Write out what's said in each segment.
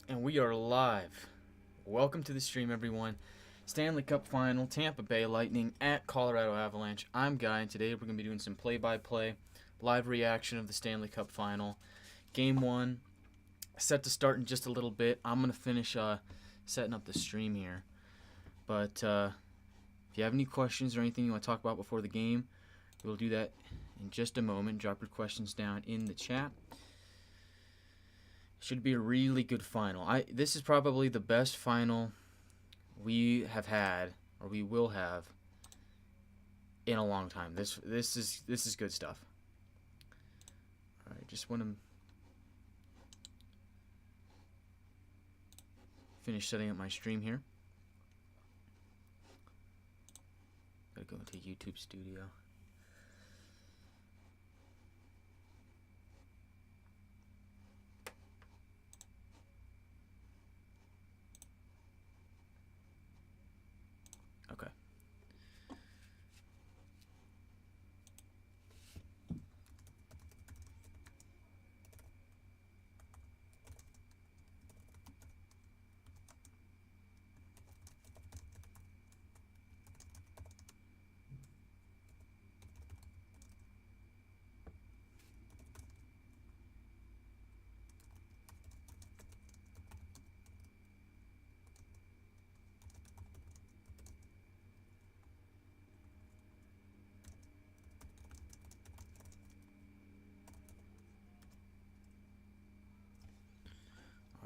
And we are live. Welcome to the stream, everyone. Stanley Cup Final, Tampa Bay Lightning at Colorado Avalanche. I'm Guy, and today we're going to be doing some play-by-play, live reaction of the Stanley Cup Final. Game 1, set to start in just a little bit. I'm going to finish setting up the stream here. But if you have any questions or anything you want to talk about before the game, we'll do that in just a moment. Drop your questions down in the chat. Should be a really good final. This is probably the best final we have had, or we will have, in a long time. This is good stuff. All right, just want to finish setting up my stream here. Gotta go into YouTube Studio. Okay.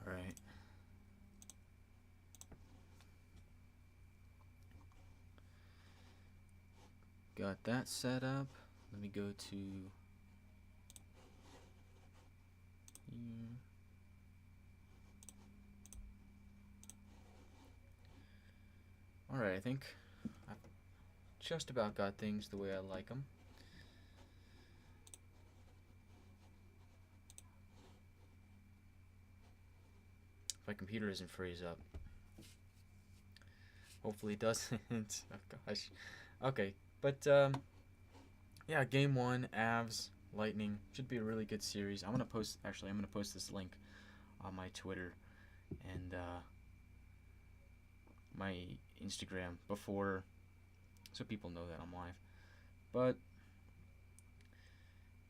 All right. Got that set up. Let me go to here. All right, I think I've just about got things the way I like them. If my computer doesn't freeze up. Hopefully it doesn't. Oh gosh. Okay, but yeah, game 1, Avs, Lightning, should be a really good series. I'm gonna post this link on my Twitter and my Instagram before, so people know that I'm live. But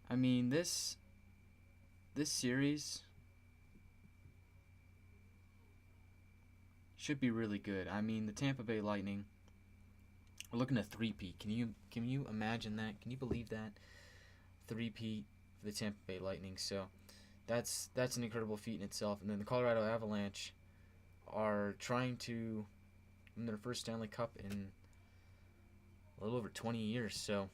I mean, this series should be really good. I mean, the Tampa Bay Lightning, we're looking at three-peat. Can you imagine that? Can you believe that? Three-peat for the Tampa Bay Lightning. So that's an incredible feat in itself. And then the Colorado Avalanche are trying to win their first Stanley Cup in a little over 20 years. So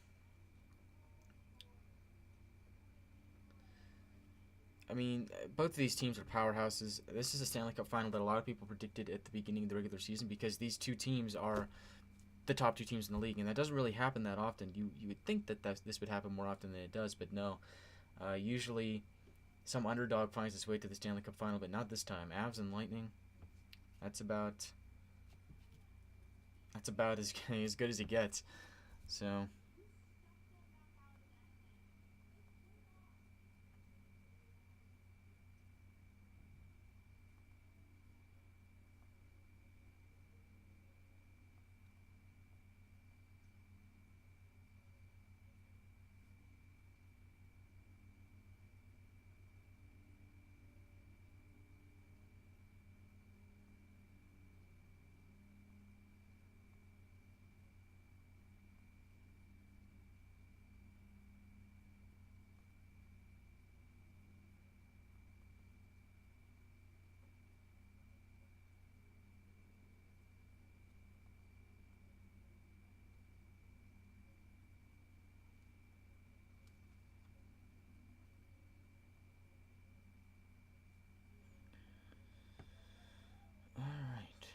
I mean, both of these teams are powerhouses. This is a Stanley Cup final that a lot of people predicted at the beginning of the regular season because these two teams are the top two teams in the league, and that doesn't really happen that often. You would think that this would happen more often than it does, but no. Usually, some underdog finds its way to the Stanley Cup final, but not this time. Avs and Lightning, that's about as as good as it gets. So. All right.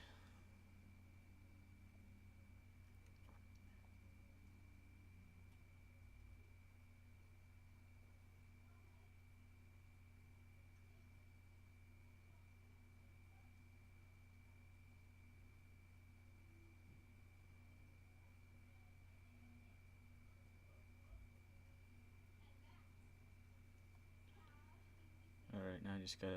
All right. Now I just gotta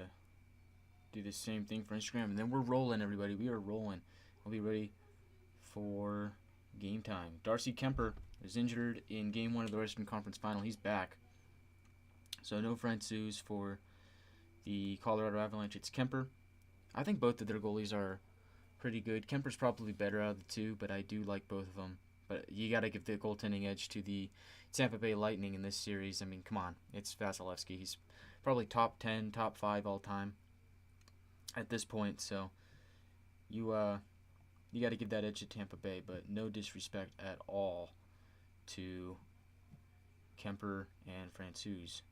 do the same thing for Instagram. And then we're rolling, everybody. We are rolling. We'll be ready for game time. Darcy Kemper is injured in Game 1 of the Western Conference Final. He's back. So no Francouz for the Colorado Avalanche. It's Kemper. I think both of their goalies are pretty good. Kemper's probably better out of the two, but I do like both of them. But you got to give the goaltending edge to the Tampa Bay Lightning in this series. I mean, come on. It's Vasilevsky. He's probably top 10, top 5 all time at this point. So you got to give that edge to Tampa Bay, but no disrespect at all to Kemper and Francouz.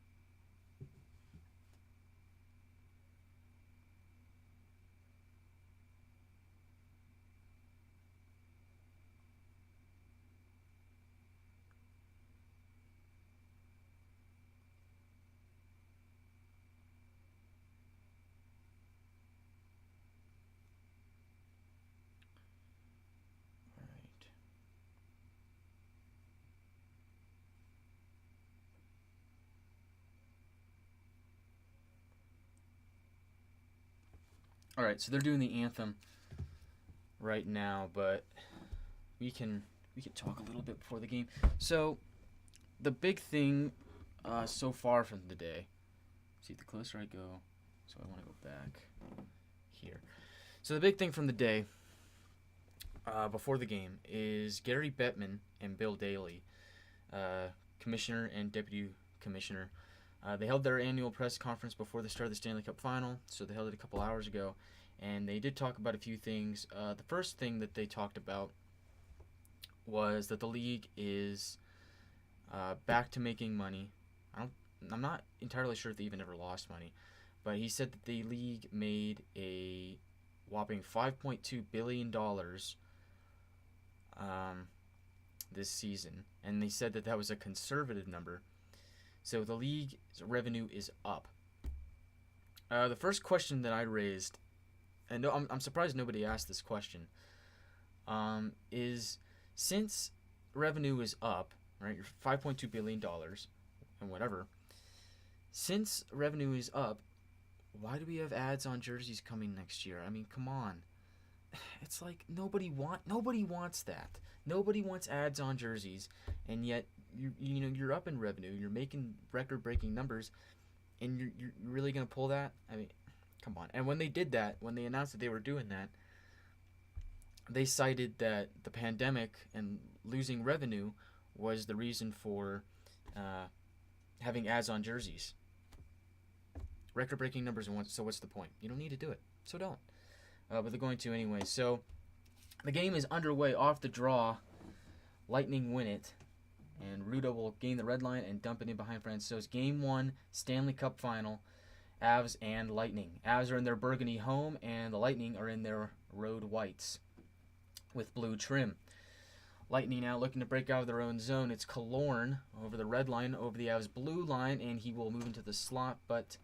All right, so they're doing the anthem right now, but we can talk a little bit before the game. So the big thing so far from the day. See, the closer I go, so I want to go back here. So the big thing from the day before the game is Gary Bettman and Bill Daly, commissioner and deputy commissioner. They held their annual press conference before the start of the Stanley Cup Final, so they held it a couple hours ago, and they did talk about a few things. The first thing that they talked about was that the league is back to making money. I'm not entirely sure if they even ever lost money, but he said that the league made a whopping $5.2 billion this season, and they said that that was a conservative number. So the league's revenue is up. The first question that I raised, and no, I'm surprised nobody asked this question, is since revenue is up, right, you're $5.2 billion and whatever, since revenue is up, why do we have ads on jerseys coming next year? I mean, come on. It's like nobody wants that. Nobody wants ads on jerseys, and yet you're up in revenue. You're making record-breaking numbers, and you're really gonna pull that? I mean, come on. And when they did that, when they announced that they were doing that, they cited that the pandemic and losing revenue was the reason for having ads on jerseys. Record-breaking numbers, so what's the point? You don't need to do it, so don't. But they're going to anyway. So the game is underway off the draw. Lightning win it. And Ruda will gain the red line and dump it in behind Francouz. Game 1, Stanley Cup Final, Avs and Lightning. Avs are in their burgundy home, and the Lightning are in their road whites with blue trim. Lightning now looking to break out of their own zone. It's Killorn over the red line, over the Avs blue line, and he will move into the slot, but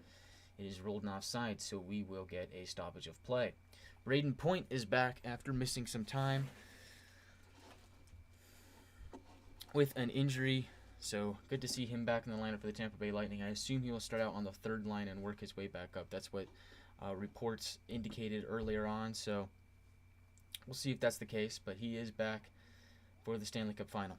it is ruled offside, so we will get a stoppage of play. Braden Point is back after missing some time with an injury, so good to see him back in the lineup for the Tampa Bay Lightning. I assume he will start out on the third line and work his way back up. That's what reports indicated earlier on, so we'll see if that's the case, but he is back for the Stanley Cup Final.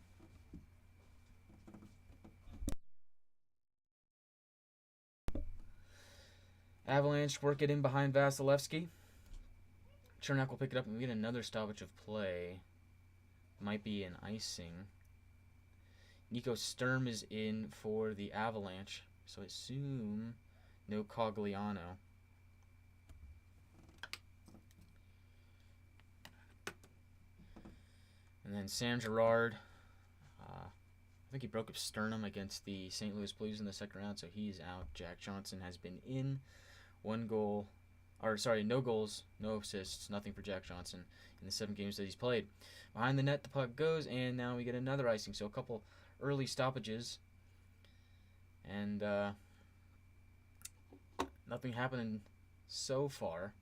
Avalanche work it in behind Vasilevsky. Chernak will pick it up, and we get another stoppage of play. Might be an icing. Nico Sturm is in for the Avalanche, so I assume no Cogliano. And then Sam Girard, I think he broke up sternum against the St. Louis Blues in the second round, so he's out. Jack Johnson has been in. No goals, no assists, nothing for Jack Johnson in the 7 games that he's played. Behind the net, the puck goes, and now we get another icing. So a couple early stoppages, and nothing happening so far.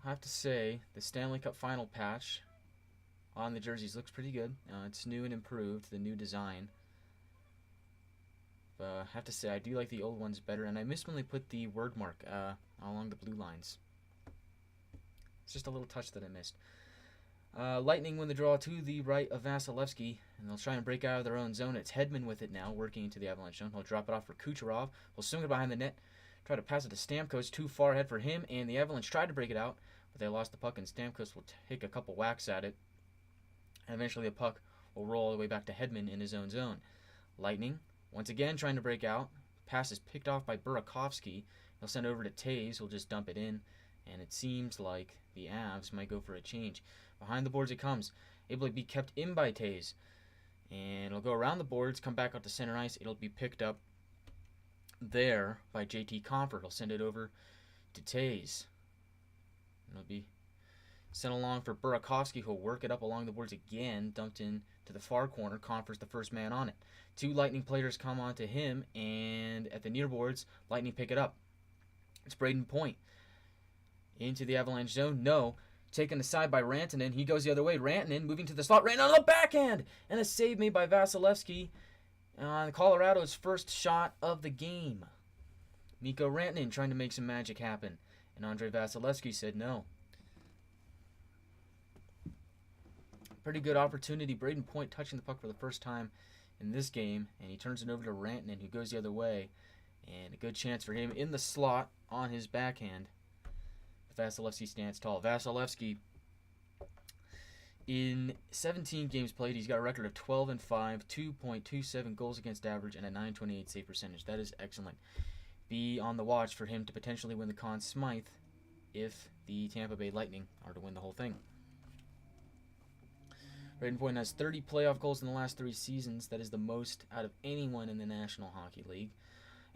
I'll have to say the Stanley Cup Final patch on the jerseys looks pretty good. It's new and improved, the new design. I have to say, I do like the old ones better, and I miss when they put the word mark along the blue lines. It's just a little touch that I missed. Lightning win the draw to the right of Vasilevsky, and they'll try and break out of their own zone. It's Hedman with it now, working into the Avalanche zone. He'll drop it off for Kucherov. He'll swing it behind the net, try to pass it to Stamkos, too far ahead for him, and the Avalanche tried to break it out, but they lost the puck, and Stamkos will take a couple whacks at it, and eventually the puck will roll all the way back to Hedman in his own zone. Lightning, once again trying to break out. Pass is picked off by Burakovsky. He'll send it over to Taves, who'll just dump it in, and it seems like the Avs might go for a change. Behind the boards it comes, able to be kept in by Taves, and it'll go around the boards, come back out to center ice. It'll be picked up there by JT Compher. He'll send it over to Taves. It'll be sent along for Burakovsky, who'll work it up along the boards again, dumped in to the far corner. Compher's the first man on it. Two Lightning players come onto him, and at the near boards, Lightning pick it up. It's Braden Point into the Avalanche zone. No. Taken aside by Rantanen. He goes the other way. Rantanen moving to the slot. Rantanen on the backhand. And a save made by Vasilevsky on Colorado's first shot of the game. Mikko Rantanen trying to make some magic happen. And Andrei Vasilevsky said no. Pretty good opportunity. Braden Point touching the puck for the first time in this game. And he turns it over to Rantanen, who goes the other way. And a good chance for him in the slot on his backhand. Vasilevsky stands tall. Vasilevsky, in 17 games played, he's got a record of 12-5, 2.27 goals against average, and a .928 save percentage. That is excellent. Be on the watch for him to potentially win the Conn Smythe if the Tampa Bay Lightning are to win the whole thing. Braden Point has 30 playoff goals in the last 3 seasons. That is the most out of anyone in the National Hockey League.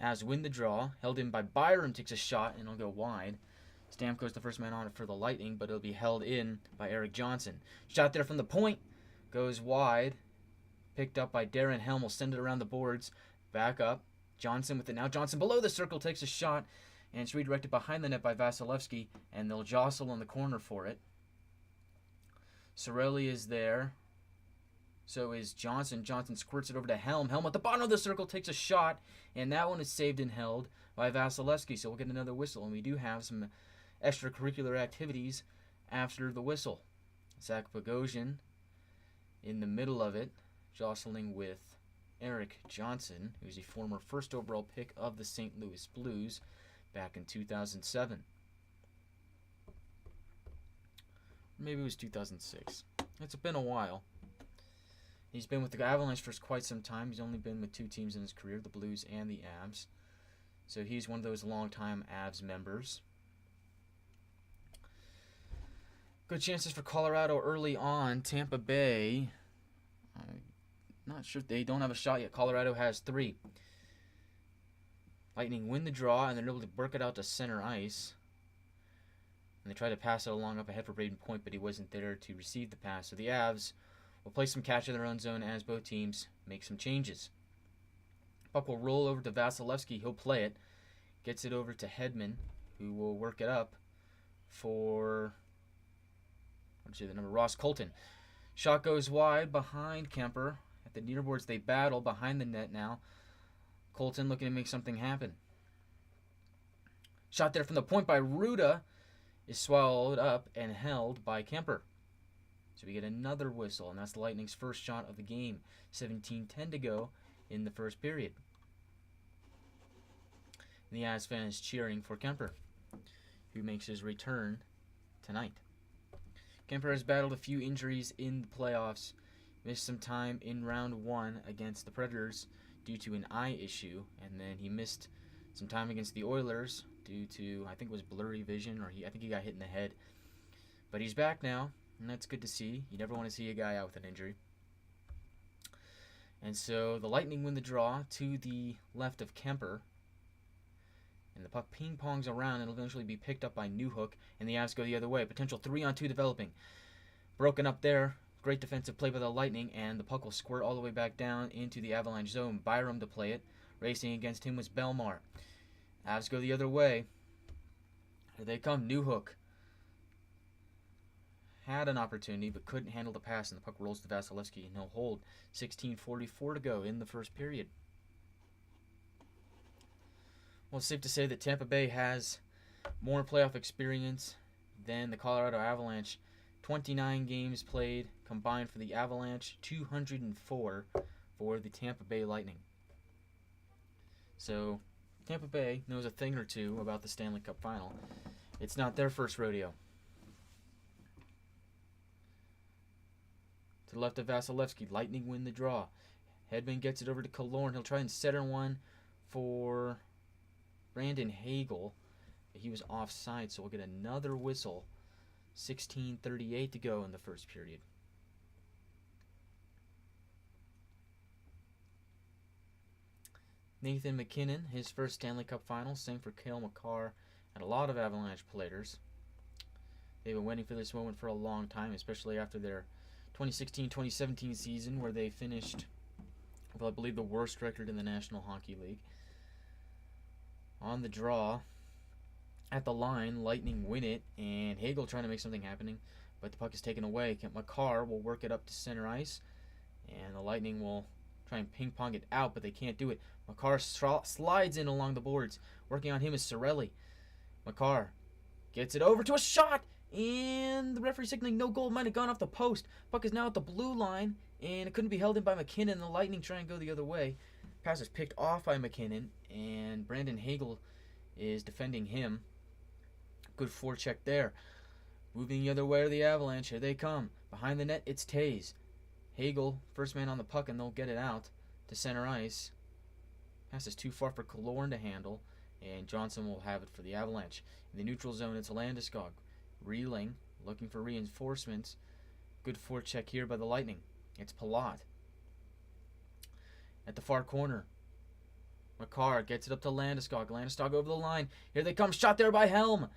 As win the draw, held in by Byram, takes a shot, and it'll go wide. Stamkos the first man on it for the Lightning, but it'll be held in by Eric Johnson. Shot there from the point, goes wide. Picked up by Darren Helm, will send it around the boards. Back up. Johnson with it now. Johnson below the circle takes a shot, and it's redirected behind the net by Vasilevsky, and they'll jostle in the corner for it. Cirelli is there. So is Johnson. Johnson squirts it over to Helm. Helm at the bottom of the circle takes a shot, and that one is saved and held by Vasilevsky, so we'll get another whistle, and we do have some extracurricular activities after the whistle. Zach Bogosian in the middle of it, jostling with Eric Johnson, who's a former first overall pick of the St. Louis Blues back in 2007. Maybe it was 2006. It's been a while. He's been with the Avalanche for quite some time. He's only been with 2 teams in his career, the Blues and the Avs. So he's one of those longtime Avs members. Good chances for Colorado early on. Tampa Bay, not sure, they don't have a shot yet. Colorado has 3. Lightning win the draw, and they're able to work it out to center ice. And they try to pass it along up ahead for Braden Point, but he wasn't there to receive the pass. So the Avs will play some catch in their own zone as both teams make some changes. Puck will roll over to Vasilevsky. He'll play it. Gets it over to Hedman, who will work it up for the number Ross Colton. Shot goes wide behind Kemper. At the near boards, they battle behind the net now. Colton looking to make something happen. Shot there from the point by Ruda is swallowed up and held by Kemper. So we get another whistle, and that's the Lightning's first shot of the game. 17:10 to go in the first period. And the Avs fan is cheering for Kemper, who makes his return tonight. Kemper has battled a few injuries in the playoffs. Missed some time in round 1 against the Predators due to an eye issue, and then he missed some time against the Oilers due to, I think it was blurry vision, or I think he got hit in the head. But he's back now, and that's good to see. You never want to see a guy out with an injury. And so the Lightning win the draw to the left of Kemper. And the puck ping-pongs around and it'll eventually be picked up by Newhook, and the Avs go the other way. Potential 3-on-2 developing. Broken up there. Great defensive play by the Lightning, and the puck will squirt all the way back down into the Avalanche zone. Byram to play it. Racing against him was Belmar. Avs go the other way. Here they come. Newhook had an opportunity but couldn't handle the pass, and the puck rolls to Vasilevsky, and he'll hold. 16:44 to go in the first period. Well, it's safe to say that Tampa Bay has more playoff experience than the Colorado Avalanche. 29 games played combined for the Avalanche, 204 for the Tampa Bay Lightning. So, Tampa Bay knows a thing or two about the Stanley Cup Final. It's not their first rodeo. To the left of Vasilevsky, Lightning win the draw. Hedman gets it over to Killorn. He'll try and center one for Brandon Hagel. He was offside, so we'll get another whistle. 16:38 to go in the first period. Nathan MacKinnon, his first Stanley Cup Final, same for Cale Makar and a lot of Avalanche players. They've been waiting for this moment for a long time, especially after their 2016-2017 season where they finished, well, I believe, the worst record in the National Hockey League. On the draw, at the line, Lightning win it, and Hagel trying to make something happening, but the puck is taken away. Makar will work it up to center ice, and the Lightning will try and ping-pong it out, but they can't do it. Makar slides in along the boards. Working on him is Cirelli. Makar gets it over to a shot, and the referee signaling no goal. Might have gone off the post. Puck is now at the blue line, and it couldn't be held in by MacKinnon. The Lightning try and go the other way. Pass is picked off by MacKinnon, and Brandon Hagel is defending him. Good forecheck there. Moving the other way are the Avalanche. Here they come. Behind the net, it's Taves. Hagel, first man on the puck, and they'll get it out to center ice. Pass is too far for Killorn to handle, and Johnson will have it for the Avalanche. In the neutral zone, it's Landeskog. Reeling, looking for reinforcements. Good forecheck here by the Lightning. It's Palat. At the far corner, Makar gets it up to Landeskog. Landeskog over the line. Here they come. Shot there by Helm.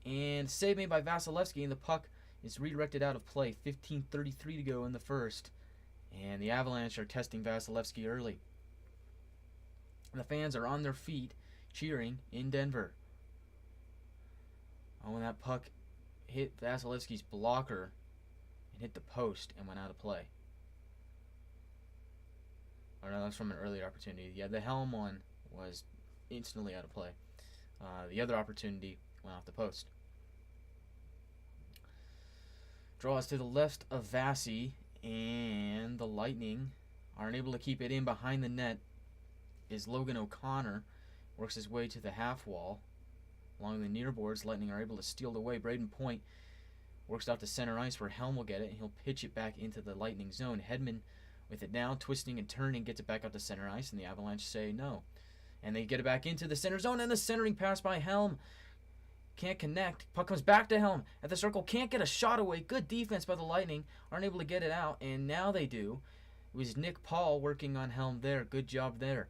And save made by Vasilevsky, and the puck is redirected out of play. 15:33 to go in the first. And the Avalanche are testing Vasilevsky early. The fans are on their feet cheering in Denver. Oh, and that puck hit Vasilevsky's blocker and hit the post and went out of play. Or no, that's from an earlier opportunity. Yeah, the Helm one was instantly out of play. The other opportunity went off the post. Draws to the left of Vasi, and the Lightning are unable to keep it in. Behind the net is Logan O'Connor. Works his way to the half wall. Along the near boards, Lightning are able to steal it away. Braden Point works out to center ice where Helm will get it, and he'll pitch it back into the Lightning zone. Hedman with it now, twisting and turning, gets it back out to center ice, and the Avalanche say no. And they get it back into the center zone, and the centering pass by Helm can't connect. Puck comes back to Helm at the circle, can't get a shot away. Good defense by the Lightning, aren't able to get it out, and now they do. It was Nick Paul working on Helm there. Good job there.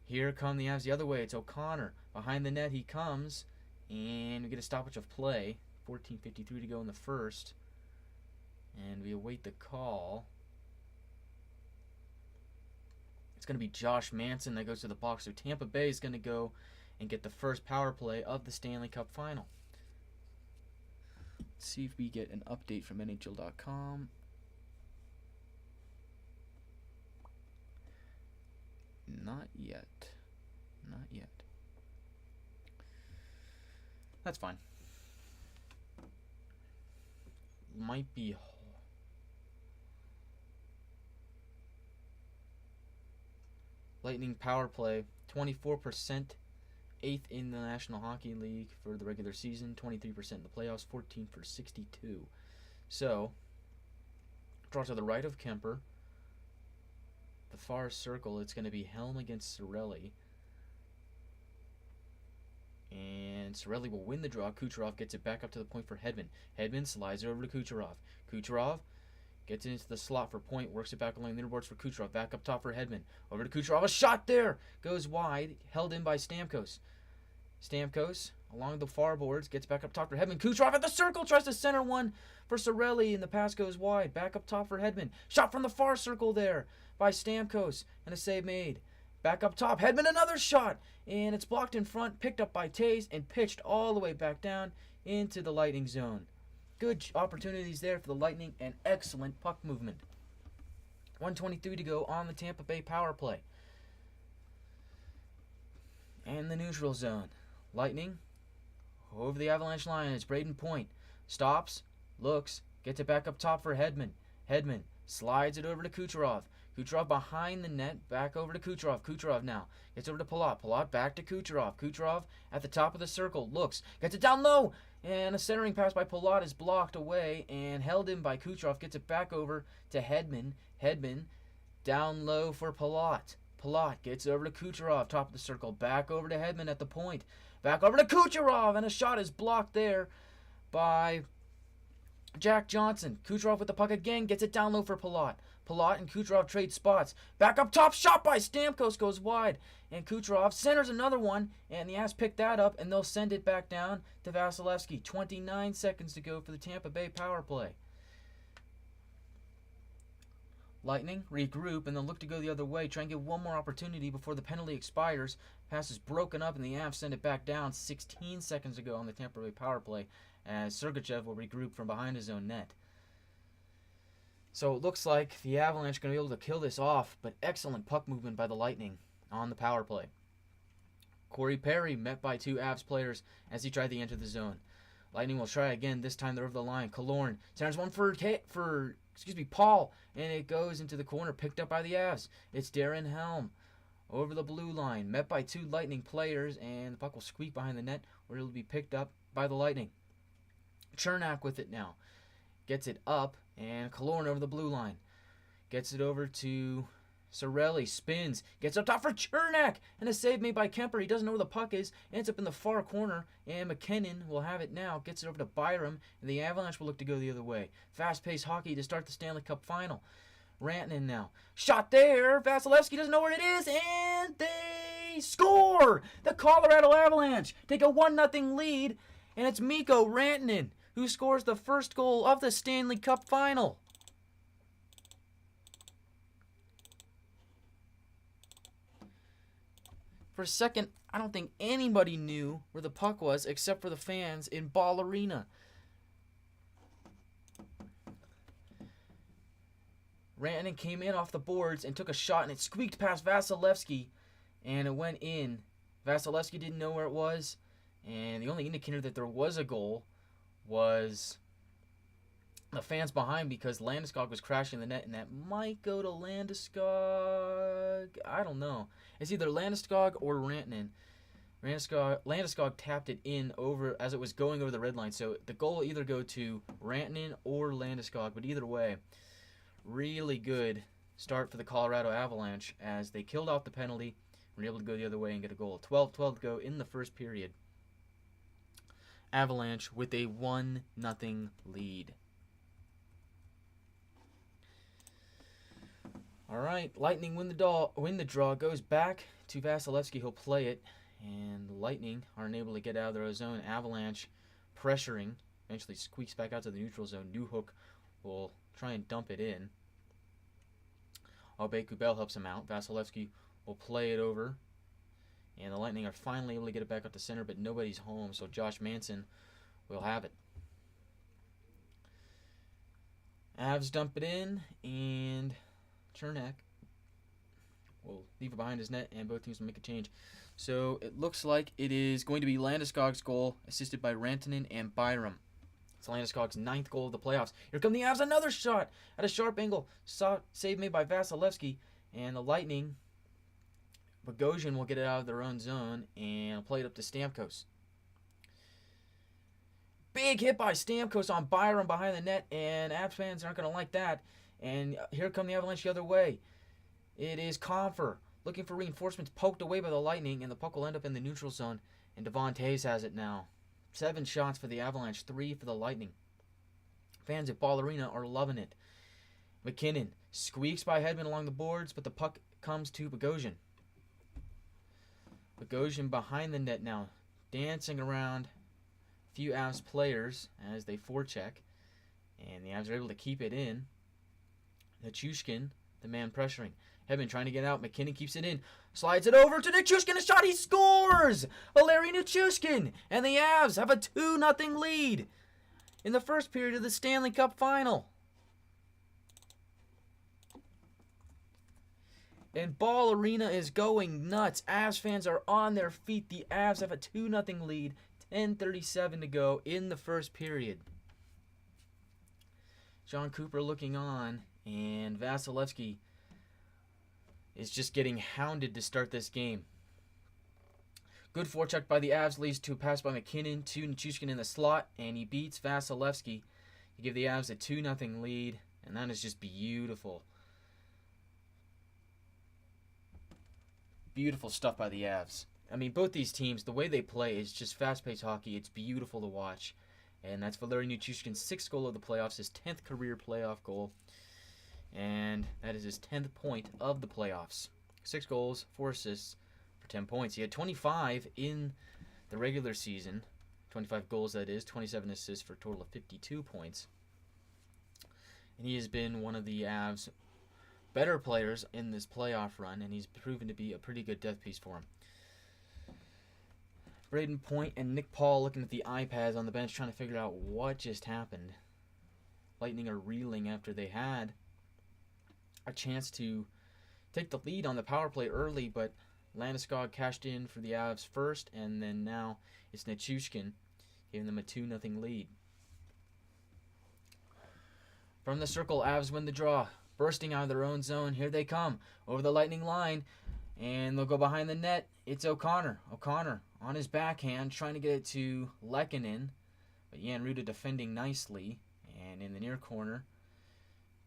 Here come the Avs the other way. It's O'Connor. Behind the net he comes, and we get a stoppage of play. 14:53 to go in the first, and we await the call. It's going to be Josh Manson that goes to the box. So Tampa Bay is going to go and get the first power play of the Stanley Cup Final. Let's see if we get an update from NHL.com. Not yet. Not yet. That's fine. Might be... Lightning power play, 24%, 8th in the National Hockey League for the regular season, 23% in the playoffs, 14 for 62. So, draw to the right of Kemper. The far circle, it's going to be Helm against Cirelli. And Cirelli will win the draw. Kucherov gets it back up to the point for Hedman. Hedman slides it over to Kucherov. Kucherov gets into the slot for Point, works it back along the boards for Kucherov. Back up top for Hedman. Over to Kucherov. A shot there! Goes wide. Held in by Stamkos. Stamkos, along the far boards, gets back up top for Hedman. Kucherov at the circle, tries to center one for Cirelli, and the pass goes wide. Back up top for Hedman. Shot from the far circle there by Stamkos, and a save made. Back up top. Hedman, another shot, and it's blocked in front, picked up by Taves, and pitched all the way back down into the Lightning zone. Good opportunities there for the Lightning and excellent puck movement. 1:23 to go on the Tampa Bay power play. And the neutral zone. Lightning over the Avalanche line. It's Braden Point. Stops, looks, gets it back up top for Hedman. Hedman slides it over to Kucherov. Kucherov behind the net, back over to Kucherov. Kucherov now gets over to Palat. Palat back to Kucherov. Kucherov at the top of the circle, looks, gets it down low, and a centering pass by Palat is blocked away and held in by Kucherov. Gets it back over to Hedman. Hedman down low for Palat. Palat gets over to Kucherov, top of the circle, back over to Hedman at the point. Back over to Kucherov, and a shot is blocked there by Jack Johnson. Kucherov with the puck again, gets it down low for Palat. Palat and Kucherov trade spots. Back up top, shot by Stamkos goes wide. And Kucherov centers another one, and the Avs pick that up, and they'll send it back down to Vasilevsky. 29 seconds to go for the Tampa Bay power play. Lightning regroup and then look to go the other way. Try and get one more opportunity before the penalty expires. Pass is broken up, and the Avs send it back down 16 seconds ago on the Tampa Bay power play as Sergachev will regroup from behind his own net. So it looks like the Avalanche are going to be able to kill this off, but excellent puck movement by the Lightning on the power play. Corey Perry met by two Avs players as he tried to enter the zone. Lightning will try again. This time they're over the line. Killorn centers one for Paul, and it goes into the corner, picked up by the Avs. It's Darren Helm over the blue line, met by two Lightning players, and the puck will squeak behind the net where it'll be picked up by the Lightning. Chernak with it now. Gets it up, and Killorn over the blue line. Gets it over to Cirelli, spins, gets up top for Chernak, and a save made by Kemper. He doesn't know where the puck is, ends up in the far corner, and McKinnon will have it now. Gets it over to Byram, and the Avalanche will look to go the other way. Fast-paced hockey to start the Stanley Cup final. Rantanen now. Shot there. Vasilevsky doesn't know where it is, and they score! The Colorado Avalanche take a 1-0 lead, and it's Mikko Rantanen who scores the first goal of the Stanley Cup final. For a second, I don't think anybody knew where the puck was except for the fans in Ball Arena. Rantanen came in off the boards and took a shot, and it squeaked past Vasilevsky, and it went in. Vasilevsky didn't know where it was, and the only indicator that there was a goal was the fans behind, because Landeskog was crashing the net, and that might go to Landeskog. I don't know. It's either Landeskog or Rantanen. Landeskog tapped it in over as it was going over the red line, so the goal will either go to Rantanen or Landeskog, but either way, really good start for the Colorado Avalanche as they killed off the penalty, were able to go the other way and get a goal. 12-12 to go in the first period. Avalanche with a 1-0 lead. All right, Lightning win the draw, goes back to Vasilevsky. He'll play it, and the Lightning are unable to get out of their zone. Avalanche pressuring, eventually squeaks back out to the neutral zone. Newhook will try and dump it in. Aubé-Kubel helps him out. Vasilevsky will play it over, and the Lightning are finally able to get it back up to center, but nobody's home, so Josh Manson will have it. Avs dump it in, and Chernak will leave it behind his net, and both teams will make a change. So it looks like it is going to be Landeskog's goal, assisted by Rantanen and Byram. It's Landeskog's 9th goal of the playoffs. Here come the Avs, another shot at a sharp angle. Save made by Vasilevsky, and the Lightning, Bogosian will get it out of their own zone and play it up to Stamkos. Big hit by Stamkos on Byram behind the net, and Avs fans aren't going to like that. And here come the Avalanche the other way. It is Compher looking for reinforcements, poked away by the Lightning, and the puck will end up in the neutral zone. And Devon Toews has it now. 7 shots for the Avalanche, 3 for the Lightning. Fans at Ball Arena are loving it. McKinnon squeaks by Hedman along the boards, but the puck comes to Bogosian. Bogosian behind the net now, dancing around a few Avs players as they forecheck, and the Avs are able to keep it in. Nichushkin, the man pressuring. Hedman trying to get out. McKinnon keeps it in. Slides it over to Nichushkin. A shot. He scores! Valeri Nichushkin. And the Avs have a 2-0 lead in the first period of the Stanley Cup final. And Ball Arena is going nuts. Avs fans are on their feet. The Avs have a 2-0 lead. 10:37 to go in the first period. John Cooper looking on, and Vasilevsky is just getting hounded to start this game. Good forecheck by the Avs leads to a pass by McKinnon to Nichushkin in the slot, and he beats Vasilevsky to give the Avs a 2-0 lead, and that is just beautiful. Beautiful stuff by the Avs. I mean, both these teams, the way they play is just fast-paced hockey. It's beautiful to watch. And that's Valeri Nichushkin's 6th goal of the playoffs, his 10th career playoff goal. And that is his 10th point of the playoffs. 6 goals, 4 assists for 10 points. He had 25 in the regular season. 25 goals, that is. 27 assists for a total of 52 points. And he has been one of the Avs' better players in this playoff run, and he's proven to be a pretty good death piece for him. Braden Point and Nick Paul looking at the iPads on the bench trying to figure out what just happened. Lightning are reeling after they had a chance to take the lead on the power play early, but Landeskog cashed in for the Avs first, and then now it's Nichushkin giving them a 2-0 lead. From the circle, Avs win the draw. Bursting out of their own zone, here they come over the Lightning line, and they'll go behind the net. It's O'Connor. O'Connor on his backhand, trying to get it to Lehkonen, but Jan Ruda defending nicely, and in the near corner,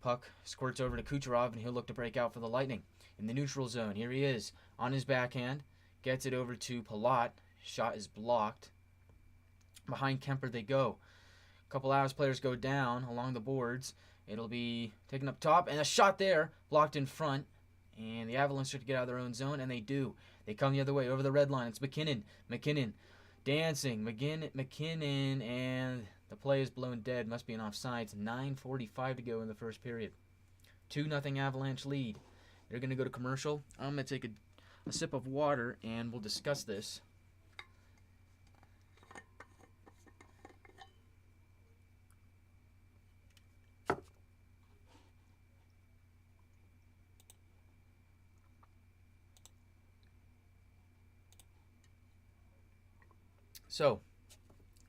puck squirts over to Kucherov, and he'll look to break out for the Lightning. In the neutral zone, here he is on his backhand, gets it over to Palat. Shot is blocked. Behind Kemper they go. A couple Avs players go down along the boards. It'll be taken up top, and a shot there, blocked in front. And the Avalanche start to get out of their own zone, and they do. They come the other way, over the red line. It's McKinnon. McKinnon dancing. McKinnon, and the play is blown dead. Must be an offsides. 9:45 to go in the first period. 2-0 Avalanche lead. They're going to go to commercial. I'm going to take a sip of water, and we'll discuss this. So,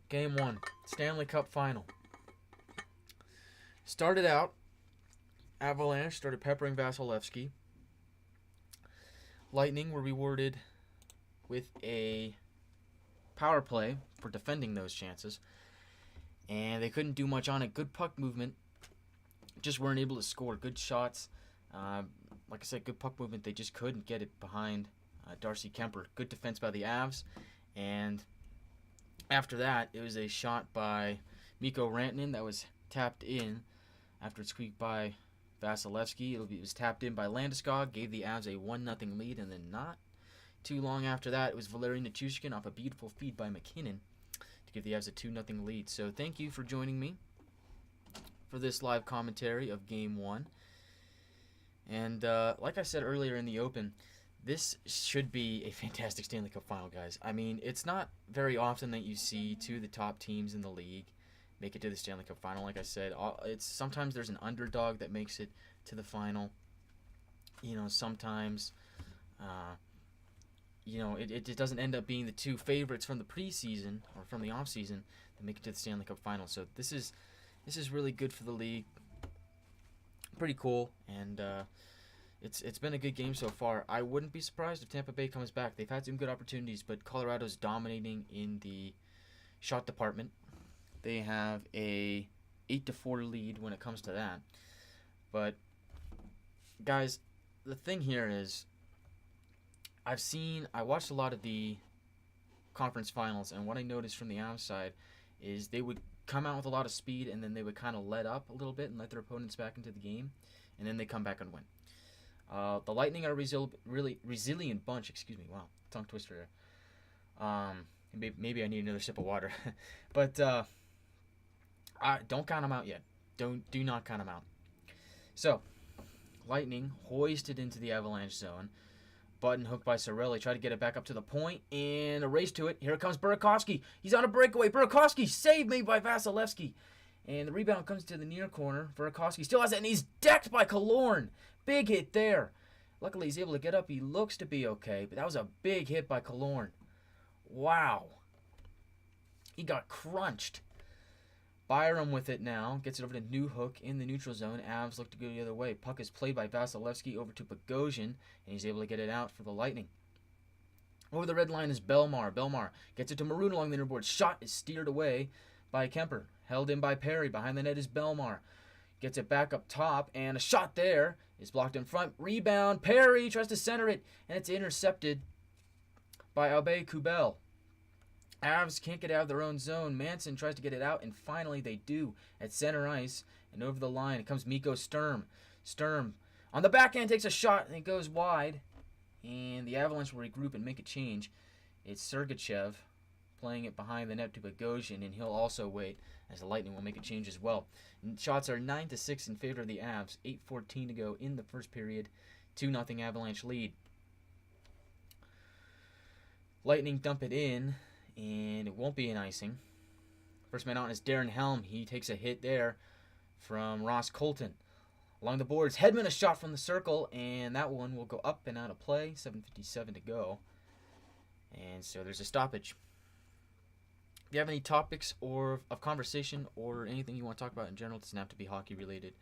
Game 1, Stanley Cup Final. Started out, Avalanche started peppering Vasilevsky. Lightning were rewarded with a power play for defending those chances, and they couldn't do much on it. Good puck movement, just weren't able to score. Good shots. Like I said, good puck movement. They just couldn't get it behind Darcy Kemper. Good defense by the Avs, and after that, it was a shot by Mikko Rantanen that was tapped in after it squeaked by Vasilevsky. It was tapped in by Landeskog, gave the Avs a 1-0 lead, and then not too long after that, it was Valeri Nichushkin off a beautiful feed by McKinnon to give the Avs a 2-0 lead. So thank you for joining me for this live commentary of Game 1. And like I said earlier in the open, this should be a fantastic Stanley Cup Final, guys. I mean, it's not very often that you see two of the top teams in the league make it to the Stanley Cup Final. Like I said, sometimes there's an underdog that makes it to the final. Sometimes, it doesn't end up being the two favorites from the preseason or from the offseason that make it to the Stanley Cup Final. So this is really good for the league. Pretty cool, and It's been a good game so far. I wouldn't be surprised if Tampa Bay comes back. They've had some good opportunities, but Colorado's dominating in the shot department. They have a 8-4 lead when it comes to that. But guys, the thing here is I watched a lot of the conference finals, and what I noticed from the outside is they would come out with a lot of speed, and then they would kind of let up a little bit and let their opponents back into the game, and then they come back and win. The Lightning are a really resilient bunch. Excuse me. Wow, tongue twister there. Maybe I need another sip of water. But don't count them out yet. Do not count them out. So, Lightning hoisted into the Avalanche zone. Button hooked by Cirelli. Tried to get it back up to the point, and a race to it. Here comes Burakovsky. He's on a breakaway. Burakovsky saved made by Vasilevsky. And the rebound comes to the near corner. Burakovsky still has it, and he's decked by Killorn. Big hit there. Luckily, he's able to get up. He looks to be okay, but that was a big hit by Killorn. Wow. He got crunched. Byram with it now. Gets it over to Newhook in the neutral zone. Avs look to go the other way. Puck is played by Vasilevsky over to Bogosian, and he's able to get it out for the Lightning. Over the red line is Belmar. Belmar gets it to Maroon along the inner board. Shot is steered away by Kemper. Held in by Perry. Behind the net is Belmar. Gets it back up top, and a shot there is blocked in front. Rebound. Perry tries to center it, and it's intercepted by Abe Kubel. Avs can't get out of their own zone. Manson tries to get it out, and finally they do at center ice. And over the line, it comes Mikko Sturm. Sturm on the backhand takes a shot, and it goes wide. And the Avalanche will regroup and make a change. It's Sergachev playing it behind the net to Bogosian, and he'll also wait as the Lightning will make a change as well. And shots are 9-6 in favor of the Avs. 8:14 to go in the first period. 2-0 Avalanche lead. Lightning dump it in, and it won't be an icing. First man out is Darren Helm. He takes a hit there from Ross Colton. Along the boards, Hedman a shot from the circle, and that one will go up and out of play. 7:57 to go. And so there's a stoppage. If you have any topics or of conversation or anything you want to talk about in general, it doesn't have to be hockey related,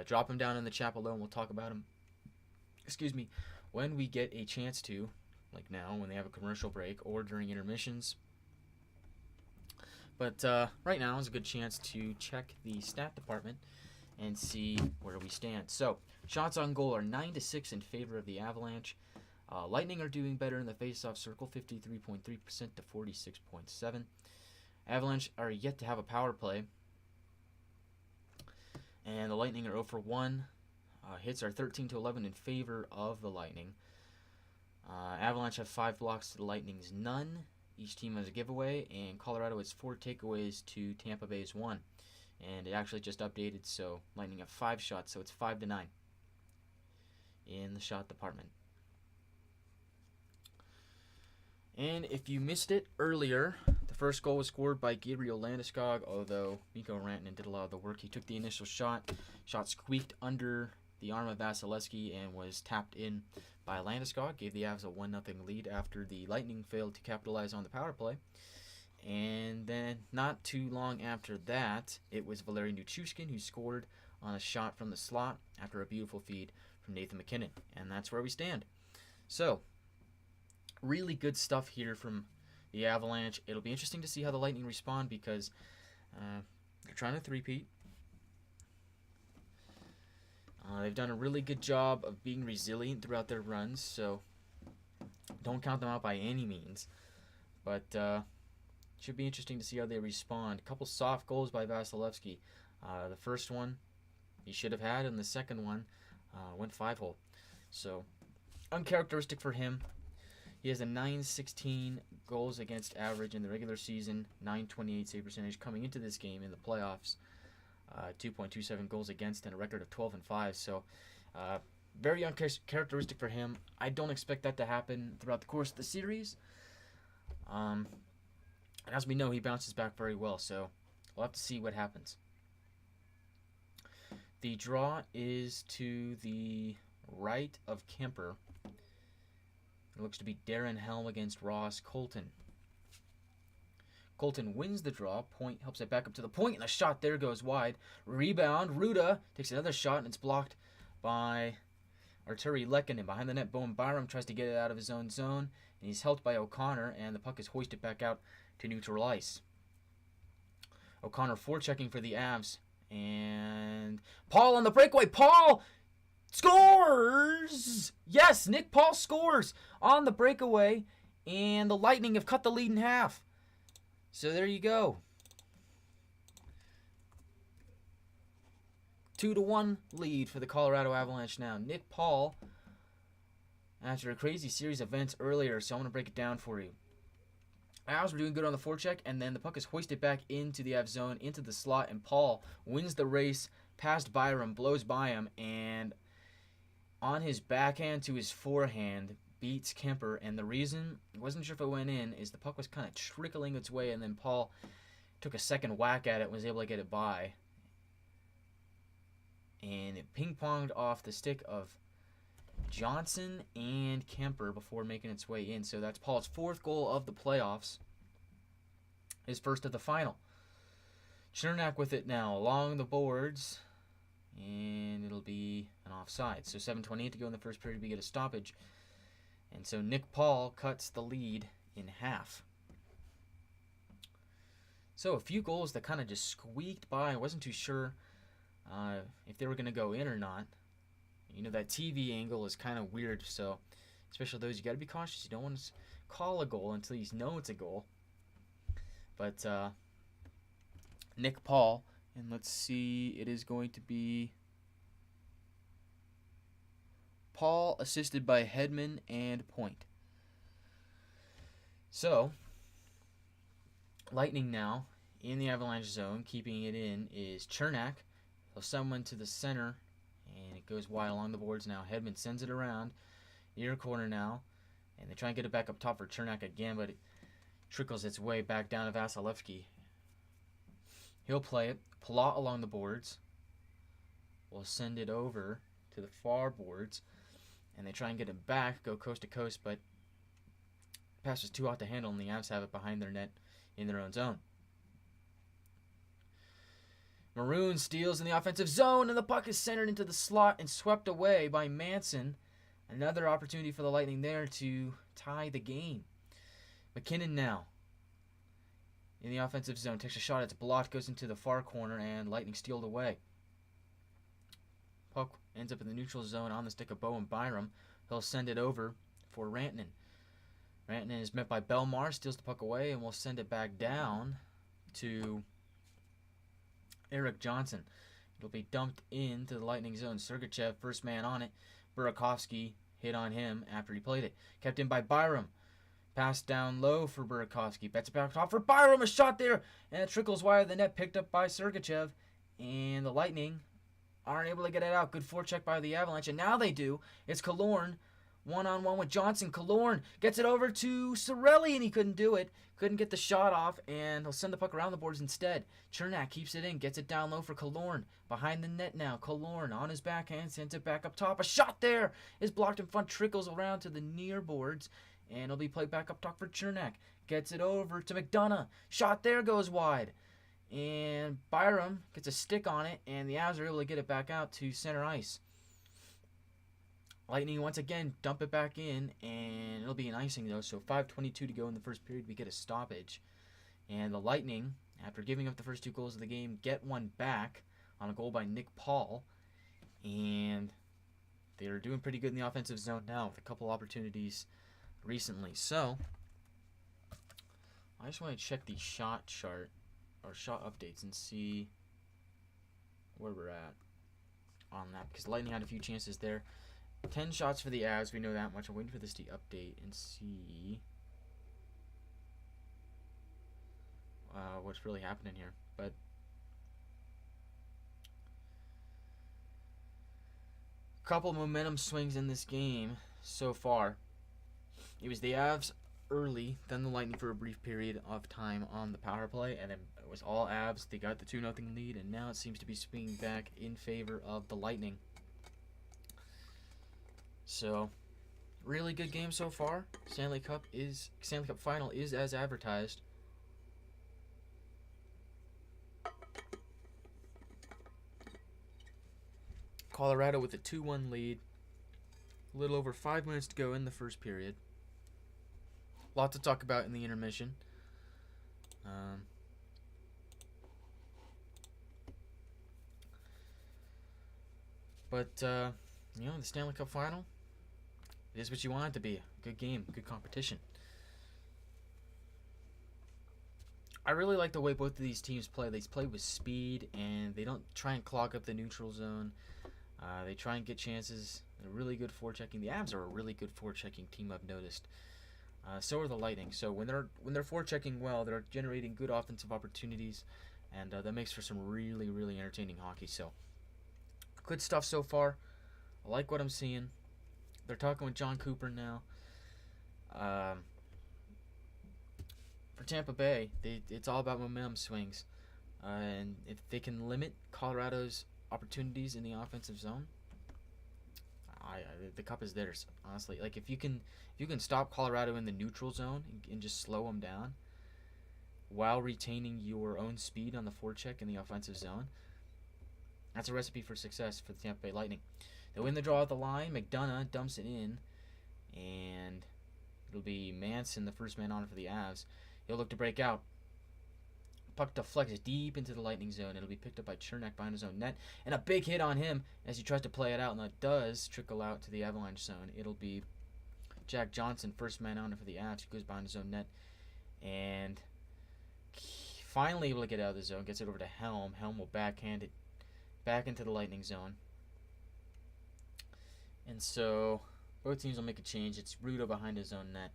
drop them down in the chat below and we'll talk about them. Excuse me, when we get a chance to, like now when they have a commercial break or during intermissions. But right now is a good chance to check the stat department and see where we stand. So shots on goal are 9-6 in favor of the Avalanche. Lightning are doing better in the face-off circle, 53.3% to 46.7%. Avalanche are yet to have a power play. And the Lightning are 0 for 1. Hits are 13-11 in favor of the Lightning. Avalanche have 5 blocks to the Lightning's none. Each team has a giveaway, and Colorado has 4 takeaways to Tampa Bay's 1. And it actually just updated, so Lightning have 5 shots, so it's 5-9 in the shot department. And if you missed it earlier, the first goal was scored by Gabriel Landeskog, although Mikko Rantanen did a lot of the work. He took the initial shot. Shot squeaked under the arm of Vasilevsky and was tapped in by Landeskog. Gave the Avs a 1-0 lead after the Lightning failed to capitalize on the power play. And then not too long after that, it was Valeri Nichushkin who scored on a shot from the slot after a beautiful feed from Nathan MacKinnon. And that's where we stand. So, really good stuff here from the Avalanche. It'll be interesting to see how the Lightning respond because they're trying to three-peat. They've done a really good job of being resilient throughout their runs, so don't count them out by any means. But should be interesting to see how they respond. A couple soft goals by Vasilevsky. The first one he should have had, and the second one went 5-hole. So uncharacteristic for him. He has a 9.16 goals against average in the regular season, 9.28 save percentage coming into this game in the playoffs, 2.27 goals against, and a record of 12-5. So, very uncharacteristic for him. I don't expect that to happen throughout the course of the series. And as we know, he bounces back very well. So, we'll have to see what happens. The draw is to the right of Kemper. It looks to be Darren Helm against Ross Colton. Colton wins the draw. Point helps it back up to the point, and the shot there goes wide. Rebound. Ruda takes another shot, and it's blocked by Arturi Lehkonen. Behind the net, Bowen Byram tries to get it out of his own zone, and he's helped by O'Connor, and the puck is hoisted back out to neutral ice. O'Connor forechecking for the Avs, and Paul on the breakaway. Paul scores! Yes, Nick Paul scores on the breakaway, and the Lightning have cut the lead in half. So there you go. 2-1 lead for the Colorado Avalanche now. Nick Paul, after a crazy series of events earlier, so I'm going to break it down for you. Avs were doing good on the forecheck, and then the puck is hoisted back into the Avs zone, into the slot, and Paul wins the race past Byram, blows by him, and on his backhand to his forehand, beats Kemper. And the reason, I wasn't sure if it went in, is the puck was kind of trickling its way, and then Paul took a second whack at it and was able to get it by. And it ping-ponged off the stick of Johnson and Kemper before making its way in. So that's Paul's 4th goal of the playoffs. His first of the final. Chernak with it now along the boards. And it'll be an offside. So 7:28 to go in the first period. We get a stoppage. And so Nick Paul cuts the lead in half. So a few goals that kind of just squeaked by. I wasn't too sure if they were going to go in or not. You know, that TV angle is kind of weird. So especially those, you got to be cautious. You don't want to call a goal until you know it's a goal. But Nick Paul, and let's see, it is going to be Paul assisted by Hedman and Point. So, Lightning now in the Avalanche zone, keeping it in, is Chernak. He'll send one to the center, and it goes wide along the boards now. Hedman sends it around, near corner now, and they try and get it back up top for Chernak again, but it trickles its way back down to Vasilevsky. He'll play it, plot along the boards. We'll send it over to the far boards, and they try and get it back, go coast to coast, but the pass was too hot to handle, and the Avs have it behind their net in their own zone. Maroon steals in the offensive zone, and the puck is centered into the slot and swept away by Manson. Another opportunity for the Lightning there to tie the game. McKinnon now in the offensive zone takes a shot. It's blocked, goes into the far corner, and Lightning stealed away. Puck ends up in the neutral zone on the stick of Bowen Byram. He'll send it over for Rantanen. Rantanen is met by Belmar, steals the puck away, and will send it back down to Eric Johnson. It'll be dumped into the Lightning zone. Sergachev, first man on it. Burakovsky hit on him after he played it. Kept in by Byram. Pass down low for Burakovsky. Bets it back top for Byram. A shot there. And it trickles wide of the net. Picked up by Sergachev. And the Lightning aren't able to get it out. Good forecheck by the Avalanche. And now they do. It's Killorn. One-on-one with Johnson. Killorn gets it over to Cirelli, and he couldn't do it. Couldn't get the shot off, and he'll send the puck around the boards instead. Chernak keeps it in. Gets it down low for Killorn. Behind the net now. Killorn on his backhand. Sends it back up top. A shot there is blocked in front. Trickles around to the near boards. And it'll be played back up top for Chernak. Gets it over to McDonough. Shot there goes wide. And Byram gets a stick on it. And the Avs are able to get it back out to center ice. Lightning once again dump it back in. And it'll be an icing though. So 5:22 to go in the first period. We get a stoppage. And the Lightning, after giving up the first 2 goals of the game, get one back on a goal by Nick Paul. And they're doing pretty good in the offensive zone now with a couple opportunities recently. So I just want to check the shot chart or shot updates and see where we're at on that, because Lightning had a few chances there. 10 shots for the Avs, we know that much. I'm waiting for this to update and see what's really happening here. But a couple momentum swings in this game so far. It was the Avs early, then the Lightning for a brief period of time on the power play, and then it was all Avs. They got the 2-0 lead, and now it seems to be swinging back in favor of the Lightning. So, really good game so far. Stanley Cup Final is as advertised. Colorado with a 2-1 lead. A little over 5 minutes to go in the first period. A lot to talk about in the intermission. You know, the Stanley Cup Final, it is what you want it to be. Good game, good competition. I really like the way both of these teams play. They play with speed, and they don't try and clog up the neutral zone. They try and get chances. They're really good forechecking. The Avs are a really good forechecking team, I've noticed. So are the Lightning. So when they're forechecking well, they're generating good offensive opportunities, and that makes for some really, really entertaining hockey. So good stuff so far. I like what I'm seeing. They're talking with John Cooper now. For Tampa Bay, it's all about momentum swings. And if they can limit Colorado's opportunities in the offensive zone, the cup is theirs. Honestly, like if you can stop Colorado in the neutral zone and just slow them down while retaining your own speed on the forecheck in the offensive zone, that's a recipe for success for the Tampa Bay Lightning. They win the draw at the line. McDonough dumps it in, and it'll be Manson, the first man on for the Avs. He'll look to break out. Puck deflects deep into the Lightning zone. It'll be picked up by Chernak behind his own net, and a big hit on him as he tries to play it out, and that does trickle out to the Avalanche zone. It'll be Jack Johnson, first man on for the Avs, who goes behind his own net, and finally able to get out of the zone. Gets it over to Helm. Helm will backhand it back into the Lightning zone. And so both teams will make a change. It's Rudo behind his own net.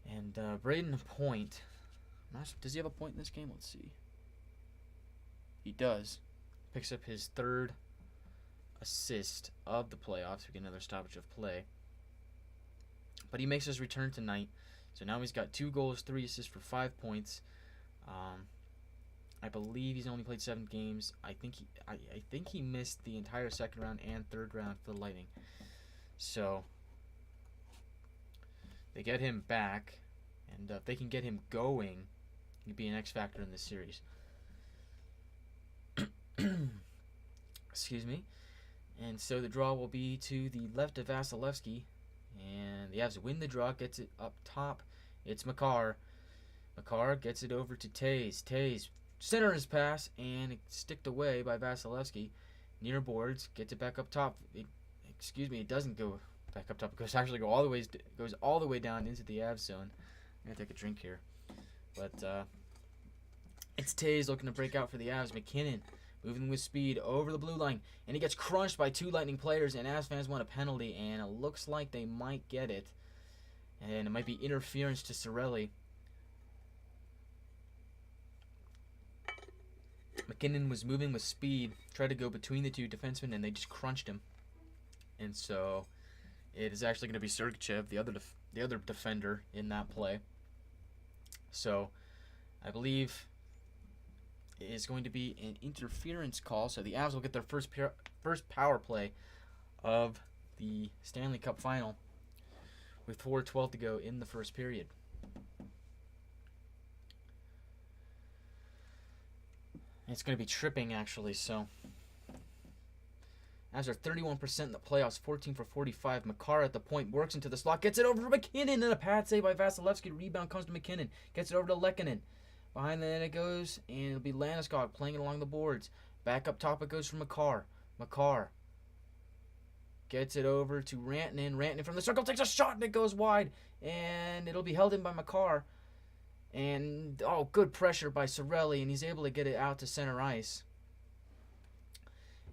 And Braden Point, does he have a point in this game? Let's see. He does. Picks up his third assist of the playoffs. We get another stoppage of play. But he makes his return tonight. So now he's got 2 goals, 3 assists for 5 points. I believe he's only played 7 games. I think he missed the entire second round and third round for the Lightning. So they get him back, and if they can get him going, he'd be an X factor in this series. Excuse me. And so the draw will be to the left of Vasilevsky, and the Avs win the draw. Gets it up top. It's Makar. Makar gets it over to Tays. Tays center his pass, and it's sticked away by Vasilevsky. Near boards, gets it back up top. It doesn't go back up top. It goes all the way down into the Avs zone. I'm gonna take a drink here, but it's Tays looking to break out for the Avs. McKinnon moving with speed over the blue line, and he gets crunched by 2 Lightning players. And Avs fans want a penalty, and it looks like they might get it, and it might be interference to Cirelli. McKinnon was moving with speed, tried to go between the 2 defensemen, and they just crunched him. And so it is actually going to be Sergachev, the other defender in that play. So I believe it is going to be an interference call. So the Avs will get their first power play of the Stanley Cup Final with 4:12 to go in the first period. It's going to be tripping, actually, so Avs are 31% in the playoffs, 14 for 45. Makar at the point, works into the slot, gets it over to McKinnon, and a pad save by Vasilevsky. Rebound comes to McKinnon, gets it over to Lehkonen. Behind the net it goes, and it'll be Landeskog playing it along the boards. Back up top it goes for Makar. Makar gets it over to Rantanen. Rantanen from the circle takes a shot, and it goes wide, and it'll be held in by Makar. And, good pressure by Cirelli, and he's able to get it out to center ice.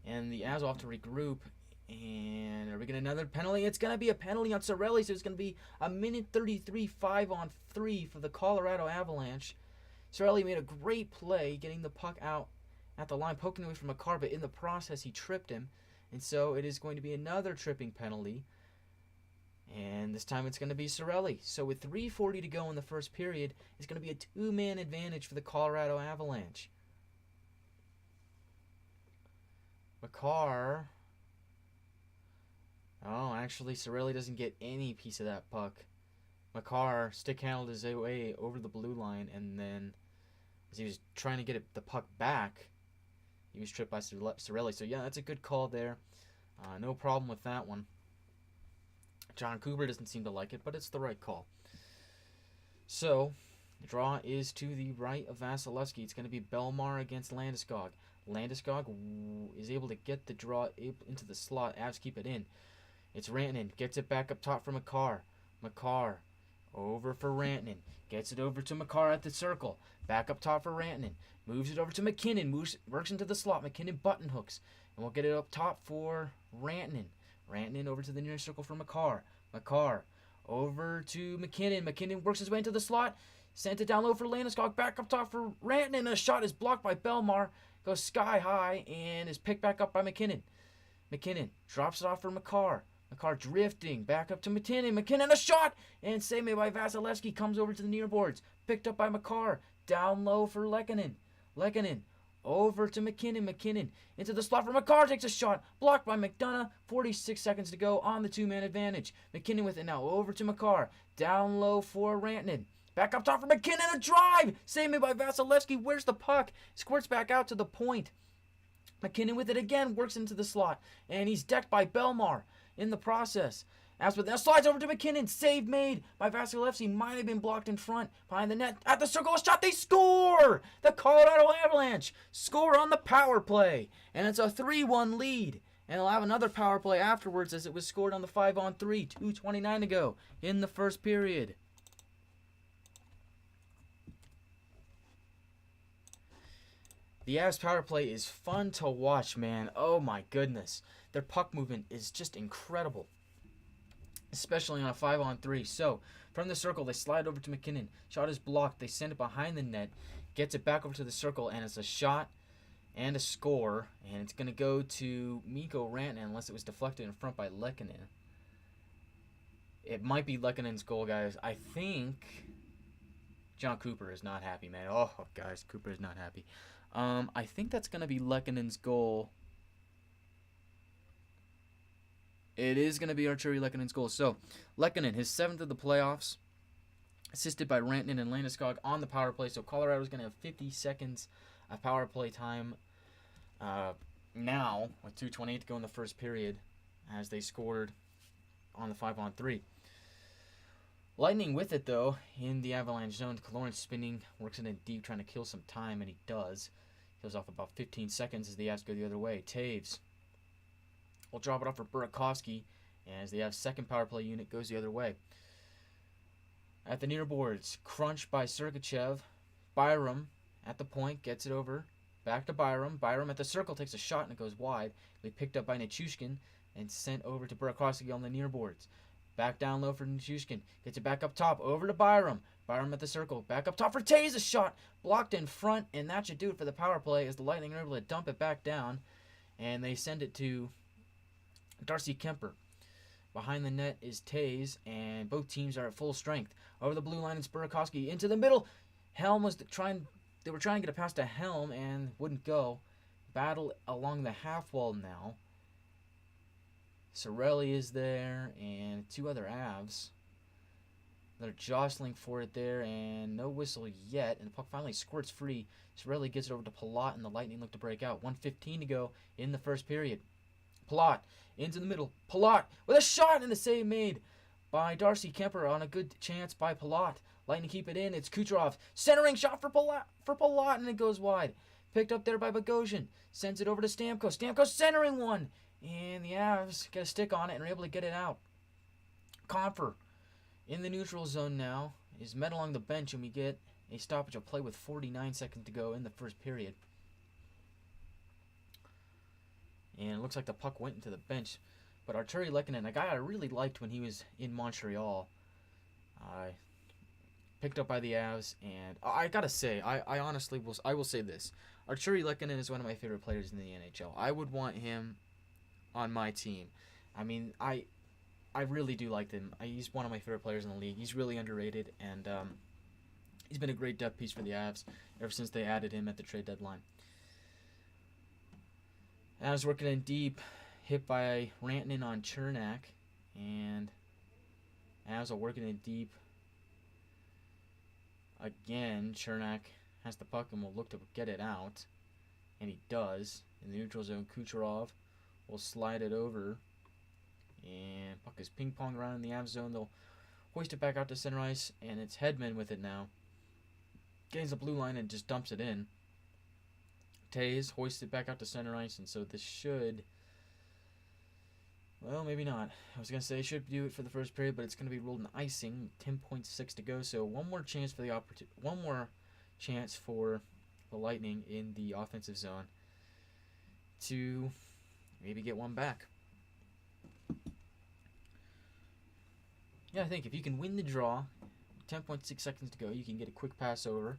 And the Avs will have to regroup. And are we getting another penalty? It's going to be a penalty on Cirelli, so it's going to be a minute 33, 5-on-3 for the Colorado Avalanche. Cirelli made a great play getting the puck out at the line, poking away from a car, but in the process he tripped him. And so it is going to be another tripping penalty. And this time it's going to be Cirelli. So with 3:40 to go in the first period, it's going to be a 2-man advantage for the Colorado Avalanche. Makar. Actually, Cirelli doesn't get any piece of that puck. Makar stick-handled his way over the blue line, and then as he was trying to get the puck back, he was tripped by Cirelli. So, yeah, that's a good call there. No problem with that one. John Cooper doesn't seem to like it, but it's the right call. So, the draw is to the right of Vasilevsky. It's going to be Belmar against Landeskog. Landeskog is able to get the draw into the slot. Avs keep it in. It's Rantanen. Gets it back up top for Makar. Makar over for Rantanen. Gets it over to Makar at the circle. Back up top for Rantanen. Moves it over to McKinnon. Works into the slot. McKinnon button hooks. And we'll get it up top for Rantanen. Rantanen over to the near circle for Makar. Makar over to McKinnon. McKinnon works his way into the slot. Sent it down low for Landeskog. Back up top for Rantanen. A shot is blocked by Belmar. Goes sky high and is picked back up by McKinnon. McKinnon drops it off for Makar. Makar drifting back up to McKinnon. McKinnon a shot! And saved by Vasilevsky. Comes over to the near boards. Picked up by Makar. Down low for Lehkonen. Lehkonen Over to McKinnon. McKinnon into the slot for McCarr. Takes a shot. Blocked by McDonough. 46 seconds to go on the two-man advantage. McKinnon with it now. Over to McCarr. Down low for Rantanen. Back up top for McKinnon. A drive. Saved by Vasilevsky. Where's the puck? Squirts back out to the point. McKinnon with it again. Works into the slot. And he's decked by Belmar in the process. As with that, slides over to McKinnon. Save made by Vasilevsky. Might have been blocked in front. Behind the net. At the circle, a shot. They score! The Colorado Avalanche score on the power play. And it's a 3-1 lead. And they'll have another power play afterwards as it was scored on the 5-on-3. 2:29 to go in the first period. The Avs power play is fun to watch, man. Oh my goodness. Their puck movement is just incredible. Especially on a 5-on-3. So, from the circle, they slide over to McKinnon. Shot is blocked. They send it behind the net. Gets it back over to the circle, and it's a shot and a score. And it's going to go to Mikko Rantanen unless it was deflected in front by Lehkonen. It might be Lehkonen's goal, guys. I think John Cooper is not happy, man. Oh, guys, Cooper is not happy. I think that's going to be Lehkonen's goal. It is going to be Arturi Lehkonen's goal. So, Lehkonen, his 7th of the playoffs, assisted by Rantanen and Landeskog on the power play. So, Colorado's going to have 50 seconds of power play time now, with 2:28 to go in the first period, as they scored on the 5-on-3. Lightning with it, though, in the Avalanche zone. Kaloran spinning, works in it deep, trying to kill some time, and he does. Kills off about 15 seconds as the Avs go the other way. Taves will drop it off for Burakovsky as the Avs' second power play unit goes the other way. At the near boards, crunch by Sergachev. Byram at the point, gets it over. Back to Byram. Byram at the circle takes a shot and it goes wide. They picked up by Nichushkin and sent over to Burakovsky on the near boards. Back down low for Nichushkin. Gets it back up top. Over to Byram. Byram at the circle. Back up top for Taves. A shot blocked in front. And that should do it for the power play as the Lightning are able to dump it back down. And they send it to Darcy Kemper. Behind the net is Taves. And both teams are at full strength. Over the blue line is Burakovsky. Into the middle. Helm was trying. They were trying to get it past a Helm and wouldn't go. Battle along the half wall now. Sorelli is there, and two other Avs. They're jostling for it there, and no whistle yet. And the puck finally squirts free. Sorelli gets it over to Palat, and the Lightning look to break out. 1:15 to go in the first period. Palat into the middle. Palat with a shot, and the save made by Darcy Kemper on a good chance by Palat. Lightning keep it in. It's Kucherov. Centering shot for Palat, and it goes wide. Picked up there by Bogosian. Sends it over to Stamkos. Stamkos centering one. And the Avs get a stick on it and are able to get it out. Confer in the neutral zone now is met along the bench, and we get a stoppage of play with 49 seconds to go in the first period. And it looks like the puck went into the bench. But Arturi Lehkonen, a guy I really liked when he was in Montreal, picked up by the Avs, and I gotta say, I honestly will say this. Arturi Lehkonen is one of my favorite players in the NHL. I would want him on my team. I mean, I really do like him. He's one of my favorite players in the league. He's really underrated, and he's been a great depth piece for the Avs ever since they added him at the trade deadline. Avs working in deep, hit by Rantanen on Chernak, and Avs are working in deep. Again, Chernak has the puck and will look to get it out, and he does. In the neutral zone, Kucherov will slide it over, and puck is ping-pong around in the Avs zone. They'll hoist it back out to center ice, and it's Hedman with it now. Gains the blue line and just dumps it in. Taves hoists it back out to center ice, and so this should, well, maybe not. I was going to say it should do it for the first period, but it's going to be ruled an icing. 10.6 to go, so one more chance for the Lightning in the offensive zone to maybe get one back. Yeah, I think if you can win the draw, 10.6 seconds to go, you can get a quick pass over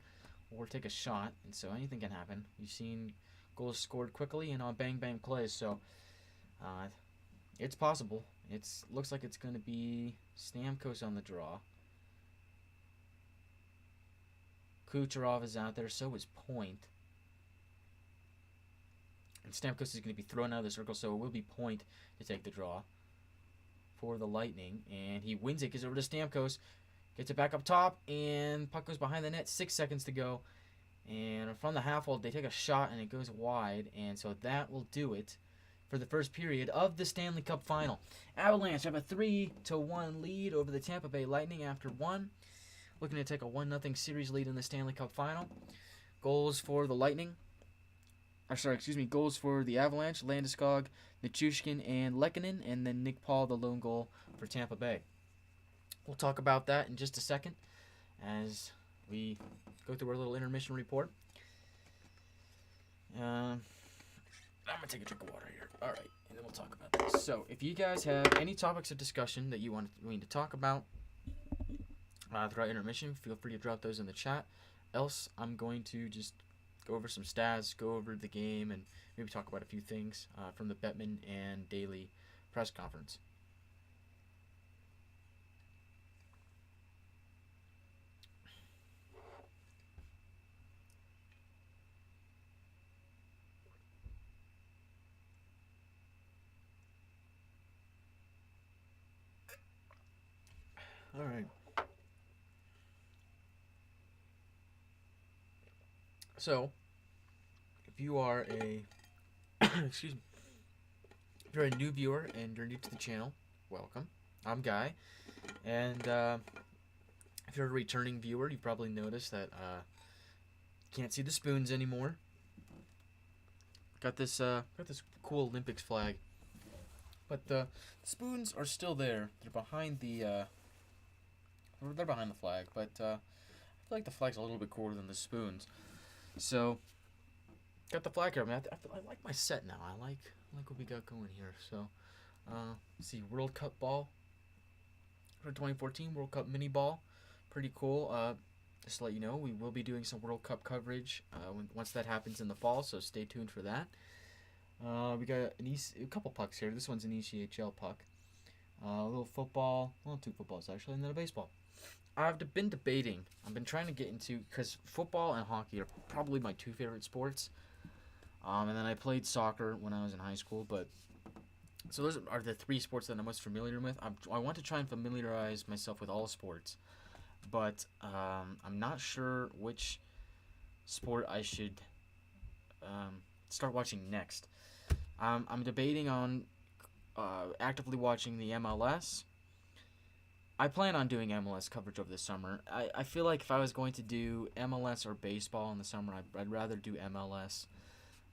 or take a shot, and so anything can happen. You've seen goals scored quickly and on bang-bang plays, so it's possible. It looks like it's going to be Stamkos on the draw. Kucherov is out there, so is Point. And Stamkos is going to be thrown out of the circle, so it will be point to take the draw for the Lightning. And he wins it, gives it over to Stamkos, gets it back up top, and puck goes behind the net, 6 seconds to go. And from the half wall, they take a shot, and it goes wide. And so that will do it for the first period of the Stanley Cup Final. Avalanche have a 3-1 lead over the Tampa Bay Lightning after one. Looking to take a 1-0 series lead in the Stanley Cup Final. Goals for the Lightning. Goals for the Avalanche, Landeskog, Nichushkin, and Lehkonen, and then Nick Paul, the lone goal for Tampa Bay. We'll talk about that in just a second as we go through our little intermission report. I'm going to take a drink of water here. All right, and then we'll talk about this. So, if you guys have any topics of discussion that you want me to talk about throughout intermission, feel free to drop those in the chat. Else, I'm going to just go over some stats, go over the game, and maybe talk about a few things from the Bettman and Daily press conference. All right. So, if you are a if you're a new viewer and you're new to the channel, welcome. I'm Guy, and if you're a returning viewer, you probably noticed that can't see the spoons anymore. Got this cool Olympics flag, but the spoons are still there. They're behind the flag, but I feel like the flag's a little bit cooler than the spoons. So, got the flag here. I like my set now. I like what we got going here. So, let's see, World Cup ball for 2014, World Cup mini ball, pretty cool. Just to let you know, we will be doing some World Cup coverage once that happens in the fall. So stay tuned for that. We got a couple pucks here. This one's an ECHL puck. A little football, well, 2 footballs actually, and then a baseball. I've been debating. I've been trying to get into, because football and hockey are probably my 2 favorite sports. And then I played soccer when I was in high school. But so those are the 3 sports that I'm most familiar with. I want to try and familiarize myself with all sports, but I'm not sure which sport I should start watching next. I'm debating on actively watching the MLS. I plan on doing MLS coverage over the summer. I feel like if I was going to do MLS or baseball in the summer, I'd rather do MLS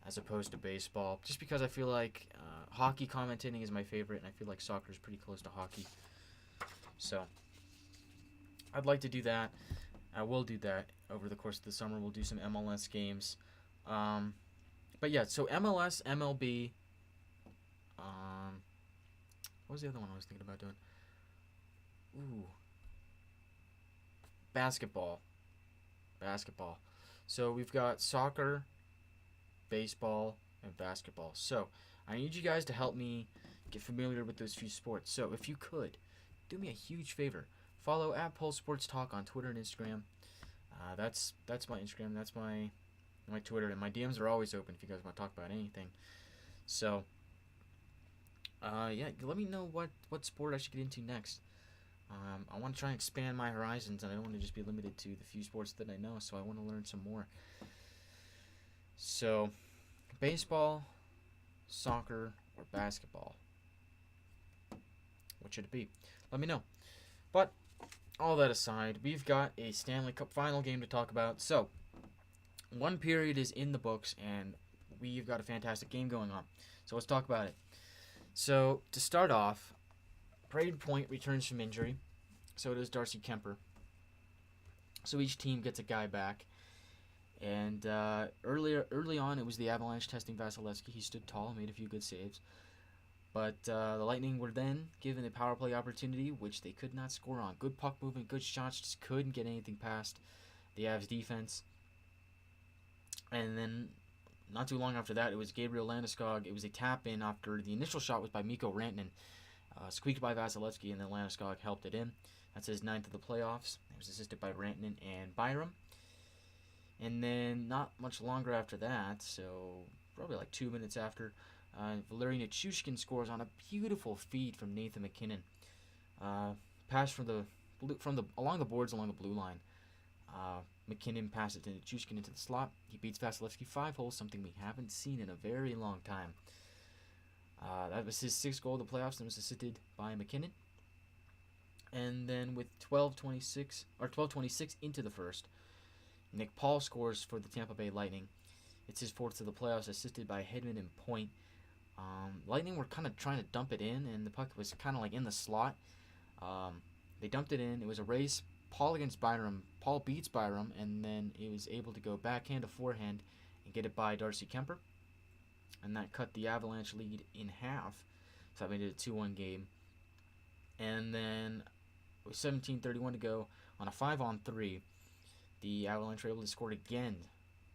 as opposed to baseball, just because I feel like hockey commentating is my favorite, and I feel like soccer is pretty close to hockey. So I'd like to do that. I will do that over the course of the summer. We'll do some MLS games. But yeah, so MLS, MLB. What was the other one I was thinking about doing? Ooh. Basketball. So we've got soccer, baseball, and basketball. So I need you guys to help me get familiar with those few sports. So if you could, do me a huge favor. Follow @PulseSportsTalk on Twitter and Instagram. That's my Instagram. That's my Twitter. And my DMs are always open if you guys want to talk about anything. So, yeah, let me know what sport I should get into next. I want to try and expand my horizons, and I don't want to just be limited to the few sports that I know, so I want to learn some more. So, baseball, soccer, or basketball? What should it be? Let me know. But, all that aside, we've got a Stanley Cup final game to talk about. So, one period is in the books, and we've got a fantastic game going on. So, let's talk about it. So, to start off, Braden Point returns from injury. So does Darcy Kemper. So each team gets a guy back. And early on, it was the Avalanche testing Vasilevsky. He stood tall, made a few good saves. But the Lightning were then given a power play opportunity, which they could not score on. Good puck movement, good shots, just couldn't get anything past the Avs defense. And then, not too long after that, it was Gabriel Landeskog. It was a tap-in after the initial shot was by Mikko Rantanen. Squeaked by Vasilevsky, and then Landeskog helped it in. That's his 9th of the playoffs. It was assisted by Rantanen and Byram. And then not much longer after that, so probably like 2 minutes after. Valeri Nichushkin scores on a beautiful feed from Nathan MacKinnon. Pass along the boards along the blue line. McKinnon passes it to Nichushkin into the slot. He beats Vasilevsky 5 holes, something we haven't seen in a very long time. That was his 6th goal of the playoffs and was assisted by McKinnon. And then with 12:26 into the first, Nick Paul scores for the Tampa Bay Lightning. It's his 4th of the playoffs, assisted by Hedman and Point. Lightning were kind of trying to dump it in, and the puck was kind of like in the slot. They dumped it in. It was a race. Paul against Byram. Paul beats Byram, and then he was able to go backhand to forehand and get it by Darcy Kemper. And that cut the Avalanche lead in half. So that made it a 2-1 game. And then with 17:31 to go on a 5-on-3, the Avalanche were able to score again,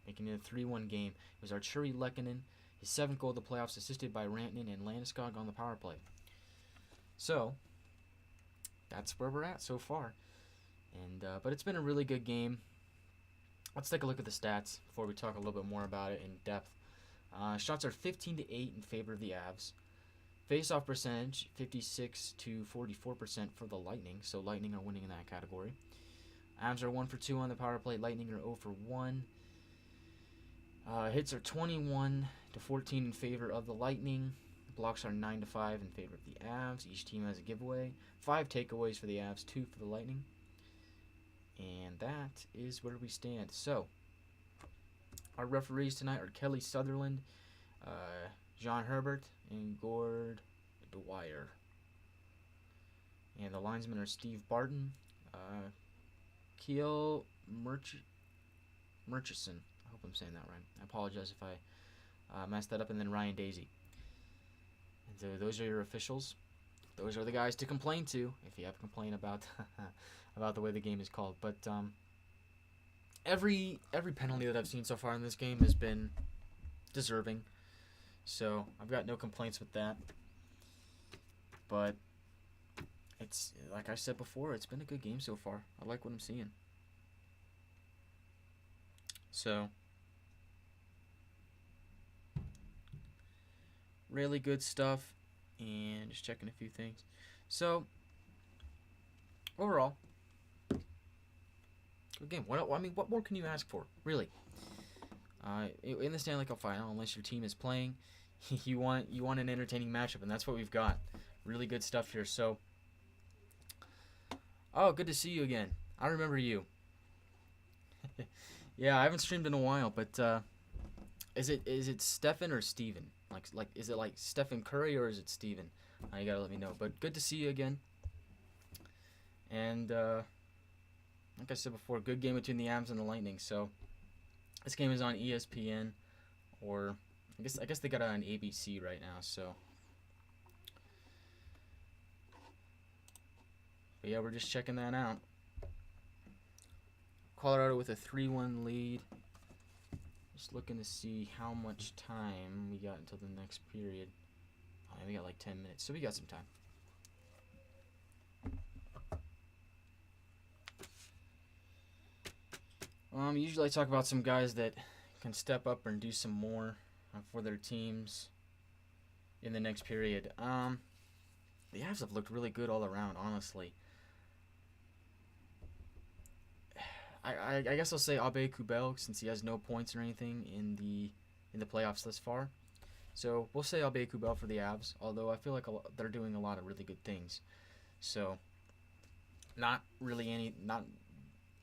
making it a 3-1 game. It was Arturi Lehkonen, his 7th goal of the playoffs, assisted by Rantanen and Landeskog on the power play. So that's where we're at so far. And but it's been a really good game. Let's take a look at the stats before we talk a little bit more about it in depth. Shots are 15-8 in favor of the Avs. Face-off percentage, 56 to 44% for the Lightning. So Lightning are winning in that category. Avs are 1 for 2 on the power play. Lightning are 0 for 1. Hits are 21 to 14 in favor of the Lightning. Blocks are 9 to 5 in favor of the Avs. Each team has a giveaway. 5 takeaways for the Avs, 2 for the Lightning. And that is where we stand. So, our referees tonight are Kelly Sutherland, John Herbert, and Gord Dwyer. And the linesmen are Steve Barton, Keel Murchison. I hope I'm saying that right. I apologize if I messed that up. And then Ryan Daisy. And so those are your officials. Those are the guys to complain to if you have a complaint about about the way the game is called. But every penalty that I've seen so far in this game has been deserving. So I've got no complaints with that. But it's like I said before, it's been a good game so far. I like what I'm seeing. So really good stuff. And just checking a few things. So overall, good game. What more can you ask for, really? In the Stanley Cup Final, unless your team is playing, you want an entertaining matchup, and that's what we've got. Really good stuff here. So, good to see you again. I remember you. Yeah, I haven't streamed in a while, but is it Stefan or Steven? Like is it like Stephen Curry or is it Steven? You gotta let me know. But good to see you again. And like I said before, good game between the Avs and the Lightning. So this game is on ESPN, or I guess they got it on ABC right now. So, but yeah, we're just checking that out. Colorado with a 3-1 lead. Just looking to see how much time we got until the next period. We got like 10 minutes, so we got some time. Usually I talk about some guys that can step up and do some more for their teams in the next period. The Avs have looked really good all around, honestly. I guess I'll say Abe Kubel, since he has no points or anything in the playoffs thus far. So we'll say Abe Kubel for the Avs, although I feel like they're doing a lot of really good things. So not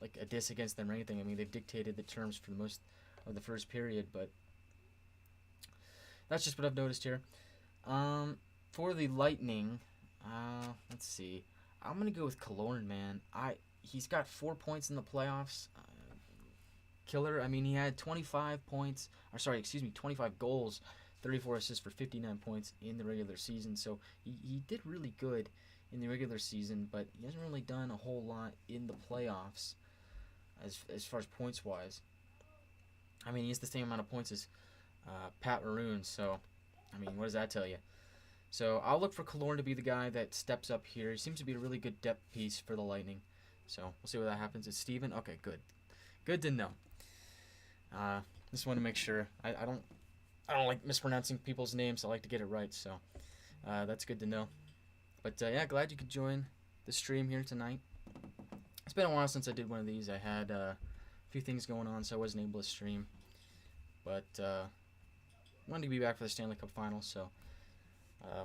like a diss against them or anything. I mean, they've dictated the terms for most of the first period, but that's just what I've noticed here. For the Lightning, let's see. I'm gonna go with Killorn, man. He's got 4 points in the playoffs. Killer. I mean, he had 25 goals, 34 assists for 59 points in the regular season. So he did really good in the regular season, but he hasn't really done a whole lot in the playoffs as far as points wise. I mean, he has the same amount of points as Pat Maroon. So, I mean, what does that tell you? So I'll look for Killorn to be the guy that steps up here. He seems to be a really good depth piece for the Lightning. So we'll see what that happens. It's Steven. Okay, good. Good to know. Just want to make sure. I don't I don't like mispronouncing people's names. I like to get it right, so that's good to know. But yeah, glad you could join the stream here tonight. It's been a while since I did one of these. I had a few things going on, so I wasn't able to stream. But wanted to be back for the Stanley Cup Finals, so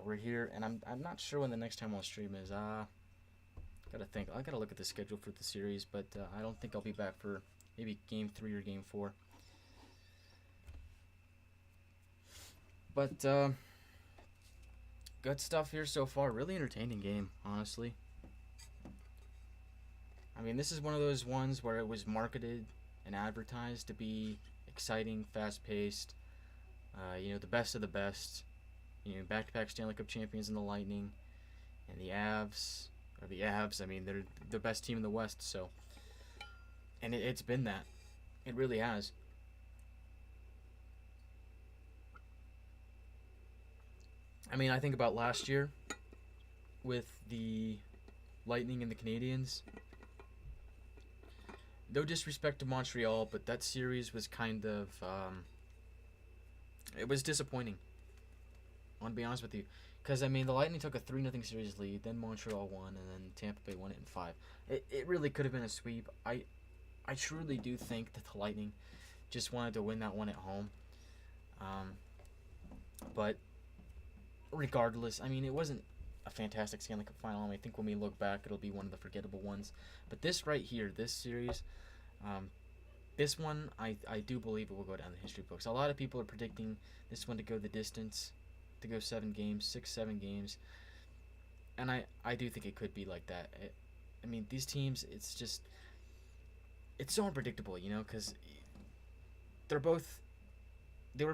we're here. And I'm not sure when the next time I'll stream is. Gotta think. I gotta look at the schedule for the series, but I don't think I'll be back for maybe Game 3 or Game 4. But good stuff here so far. Really entertaining game, honestly. I mean, this is one of those ones where it was marketed and advertised to be exciting, fast-paced. The best of the best. Back-to-back Stanley Cup champions in the Lightning, and the Avs. Or the Avs. I mean, they're the best team in the West. So, and it's been that. It really has. I mean, I think about last year with the Lightning and the Canadiens. No disrespect to Montreal, but that series was kind of it was disappointing. I want to be honest with you, because I mean the Lightning took a 3-0 series lead, then Montreal won, and then Tampa Bay won it in 5. It really could have been a sweep. I truly do think that the Lightning just wanted to win that one at home. But regardless, I mean, it wasn't a fantastic Stanley Cup final. I think when we look back, it'll be one of the forgettable ones. But this right here, this series, this one, I do believe it will go down the history books. A lot of people are predicting this one to go the distance, to go 7 games, 6-7 games. And I do think it could be like that. I mean, these teams, it's so unpredictable, because they were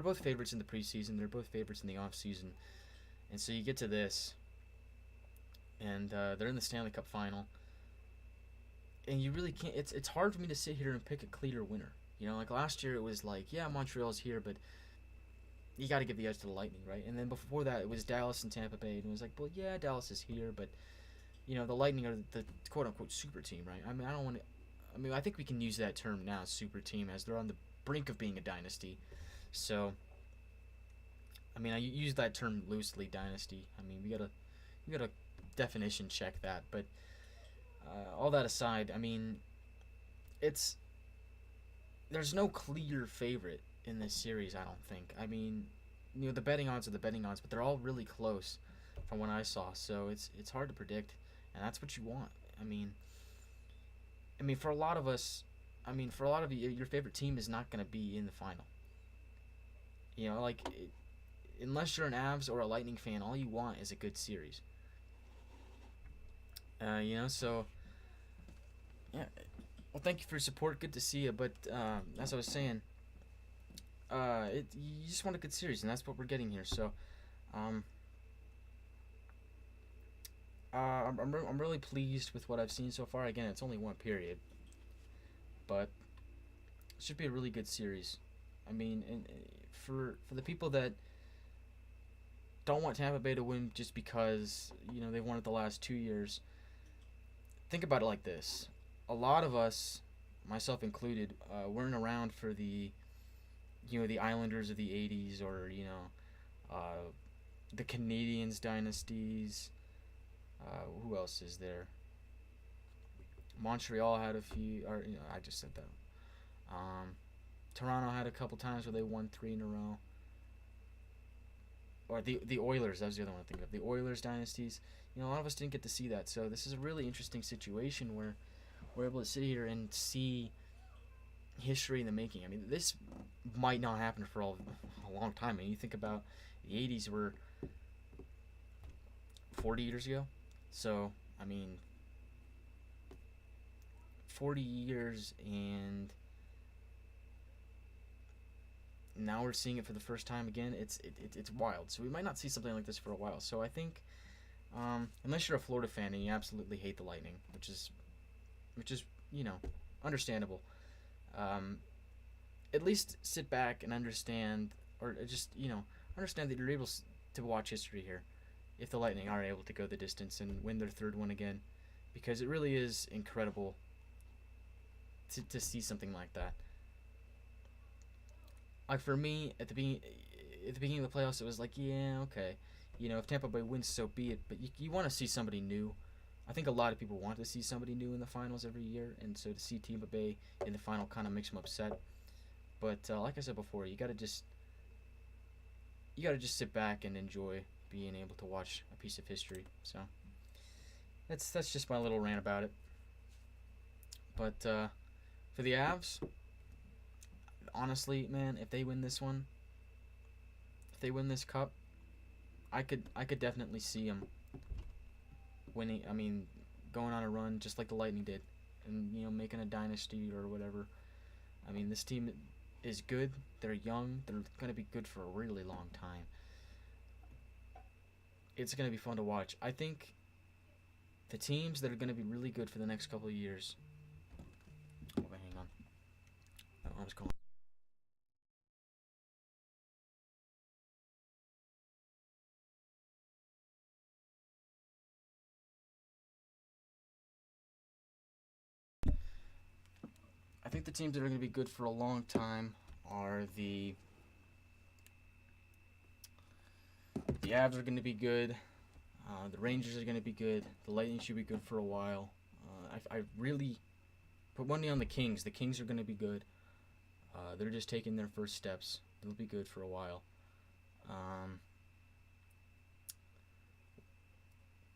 both favorites in the preseason. They're both favorites in the offseason. And so you get to this, and they're in the Stanley Cup final. And you really can't. It's hard for me to sit here and pick a clear winner. Like last year it was like, yeah, Montreal's here, but you got to give the edge to the Lightning, right? And then before that it was Dallas and Tampa Bay, and it was like, well, yeah, Dallas is here, but the Lightning are the quote unquote super team, right? I mean, I don't want to. I mean, I think we can use that term now, super team, as they're on the brink of being a dynasty. So, I mean, I use that term loosely, dynasty. I mean, we gotta definition check that, but. All that aside, I mean, there's no clear favorite in this series, I don't think. I mean, the betting odds are the betting odds, but they're all really close from what I saw, so it's hard to predict, and that's what you want. I mean, for a lot of us, for a lot of you, your favorite team is not going to be in the final. Unless you're an Avs or a Lightning fan, all you want is a good series. So, yeah. Well, thank you for your support. Good to see you. But as I was saying, you just want a good series, and that's what we're getting here. So, I'm really pleased with what I've seen so far. Again, it's only one period, but it should be a really good series. I mean, and for the people that don't want Tampa Bay to win just because they won it the last 2 years. Think about it like this. A lot of us, myself included, weren't around for the Islanders of the 80s or, the Canadiens dynasties. Who else is there? Montreal had a few, or, I just said that. Toronto had a couple times where they won 3 in a row. Or the Oilers, that was the other one I think of. The Oilers dynasties. A lot of us didn't get to see that. So this is a really interesting situation where we're able to sit here and see history in the making. I mean, this might not happen for a long time. I mean, you think about the 80s were 40 years ago. So, 40 years, and now we're seeing it for the first time again. It's wild. So we might not see something like this for a while. So I think, unless you're a Florida fan and you absolutely hate the Lightning, which is understandable. At least sit back and understand, or just understand that you're able to watch history here, if the Lightning are able to go the distance and win their 3rd one again, because it really is incredible to see something like that. Like for me, at the beginning, at the beginning of the playoffs, it was like, yeah, okay. If Tampa Bay wins, so be it. But you want to see somebody new. I think a lot of people want to see somebody new in the finals every year, and so to see Tampa Bay in the final kind of makes them upset. But like I said before, you gotta just sit back and enjoy being able to watch a piece of history. So that's just my little rant about it. But for the Avs, honestly, man, if they win this one, if they win this cup, I could definitely see them winning. I mean, going on a run just like the Lightning did, and making a dynasty or whatever. I mean, this team is good. They're young. They're gonna be good for a really long time. It's gonna be fun to watch. I think the teams that are gonna be really good for the next couple of years. Oh, wait, hang on. My mom's calling. I think the teams that are going to be good for a long time are the Avs are going to be good. The Rangers are going to be good. The Lightning should be good for a while. I really put money on the Kings. The Kings are going to be good. They're just taking their first steps. They'll be good for a while.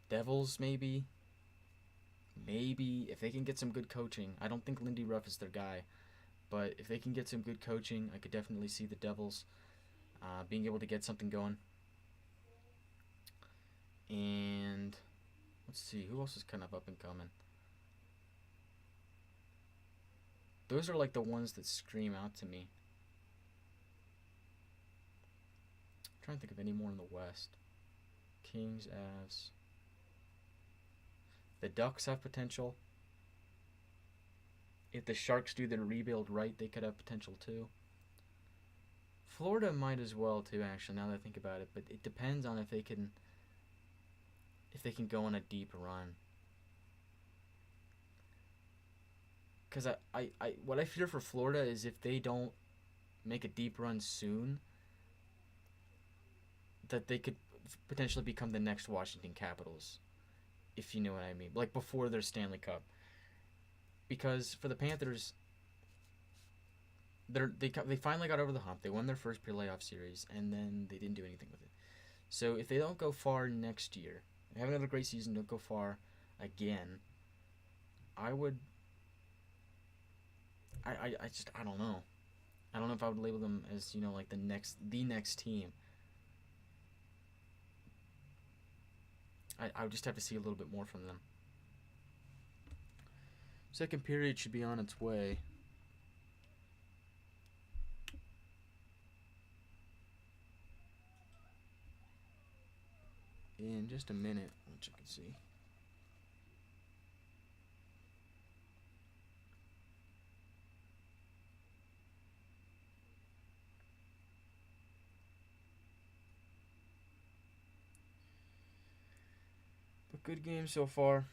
Devils, maybe. Maybe if they can get some good coaching. I don't think Lindy Ruff is their guy. But if they can get some good coaching, I could definitely see the Devils being able to get something going. And let's see, who else is kind of up and coming? Those are like the ones that scream out to me. I'm trying to think of any more in the West. Kings, Avs. The Ducks have potential. If the Sharks do their rebuild right, they could have potential too. Florida might as well too, actually, now that I think about it. But it depends on if they can go on a deep run. Because what I fear for Florida is if they don't make a deep run soon, that they could potentially become the next Washington Capitals, if you know what I mean. Like before their Stanley Cup. Because for the Panthers, they finally got over the hump. They won their first playoff series, and then they didn't do anything with it. So if they don't go far next year, have another great season, don't go far again, I would. I don't know. I don't know if I would label them as like the next team. I would just have to see a little bit more from them. Second period should be on its way. In just a minute, which you can see. But good game so far.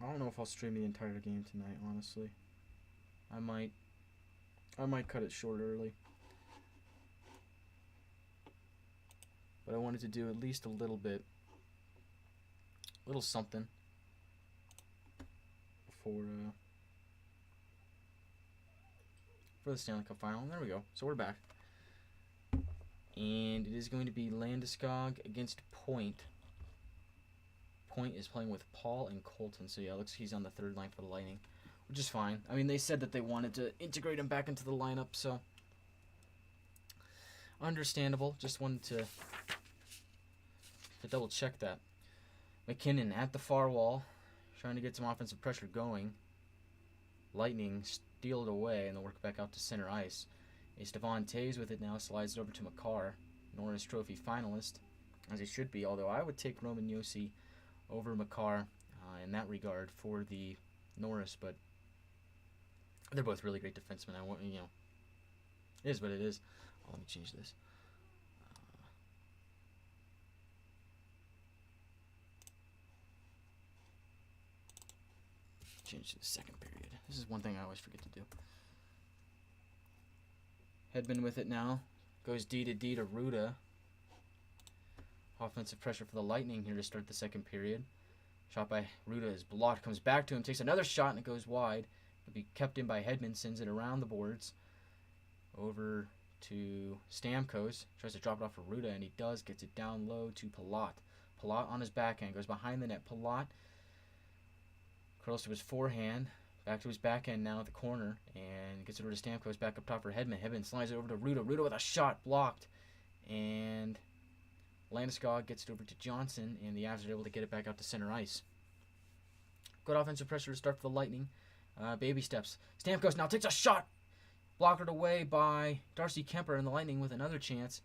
I don't know if I'll stream the entire game tonight, honestly. I might cut it short early. But I wanted to do at least a little something for the Stanley Cup final. And there we go. So we're back. And it is going to be Landeskog against Point. Point is playing with Paul and Colton. So yeah, it looks like he's on the third line for the Lightning, which is fine. I mean, they said that they wanted to integrate him back into the lineup, so understandable. Just wanted to double check that. McKinnon at the far wall, trying to get some offensive pressure going. Lightning steal it away and then work back out to center ice. It's Devon Toews with it now, slides it over to Makar, Norris Trophy finalist, as he should be, although I would take Roman Josi over Makar in that regard for the Norris, but they're both really great defensemen. It is what it is. Oh, let me change this. Change to the second period. This is one thing I always forget to do. Hedman with it now. Goes D to Ruda. Offensive pressure for the Lightning here to start the second period. Shot by Ruda is blocked. Comes back to him. Takes another shot and it goes wide. It'll be kept in by Hedman. Sends it around the boards. Over to Stamkos. Tries to drop it off for Ruda and he does. Gets it down low to Palat. Palat on his backhand. Goes behind the net. Palat curls to his forehand. Back to his backhand now at the corner. And gets it over to Stamkos. Back up top for Hedman. Hedman slides it over to Ruda. Ruda with a shot blocked. And Landeskog gets it over to Johnson, and the Avs are able to get it back out to center ice. Good offensive pressure to start for the Lightning. Baby steps. Stamkos now takes a shot. Blocked away by Darcy Kemper, and the Lightning with another chance.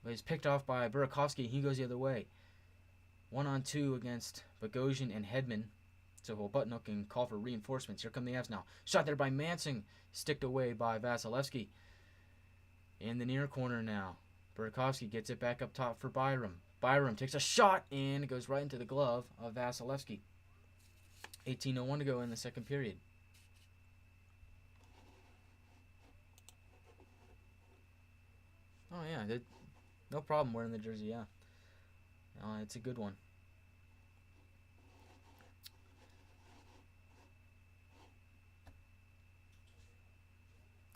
But he's picked off by Burakovsky. He goes the other way. 1-on-2 against Bogosian and Hedman. So Butnook can call for reinforcements. Here come the Avs now. Shot there by Manson. Sticked away by Vasilevsky. In the near corner now. Burakovsky gets it back up top for Byram. Byram takes a shot and it goes right into the glove of Vasilevsky. 18:01 to go in the second period. Oh yeah, no problem wearing the jersey, yeah. It's a good one.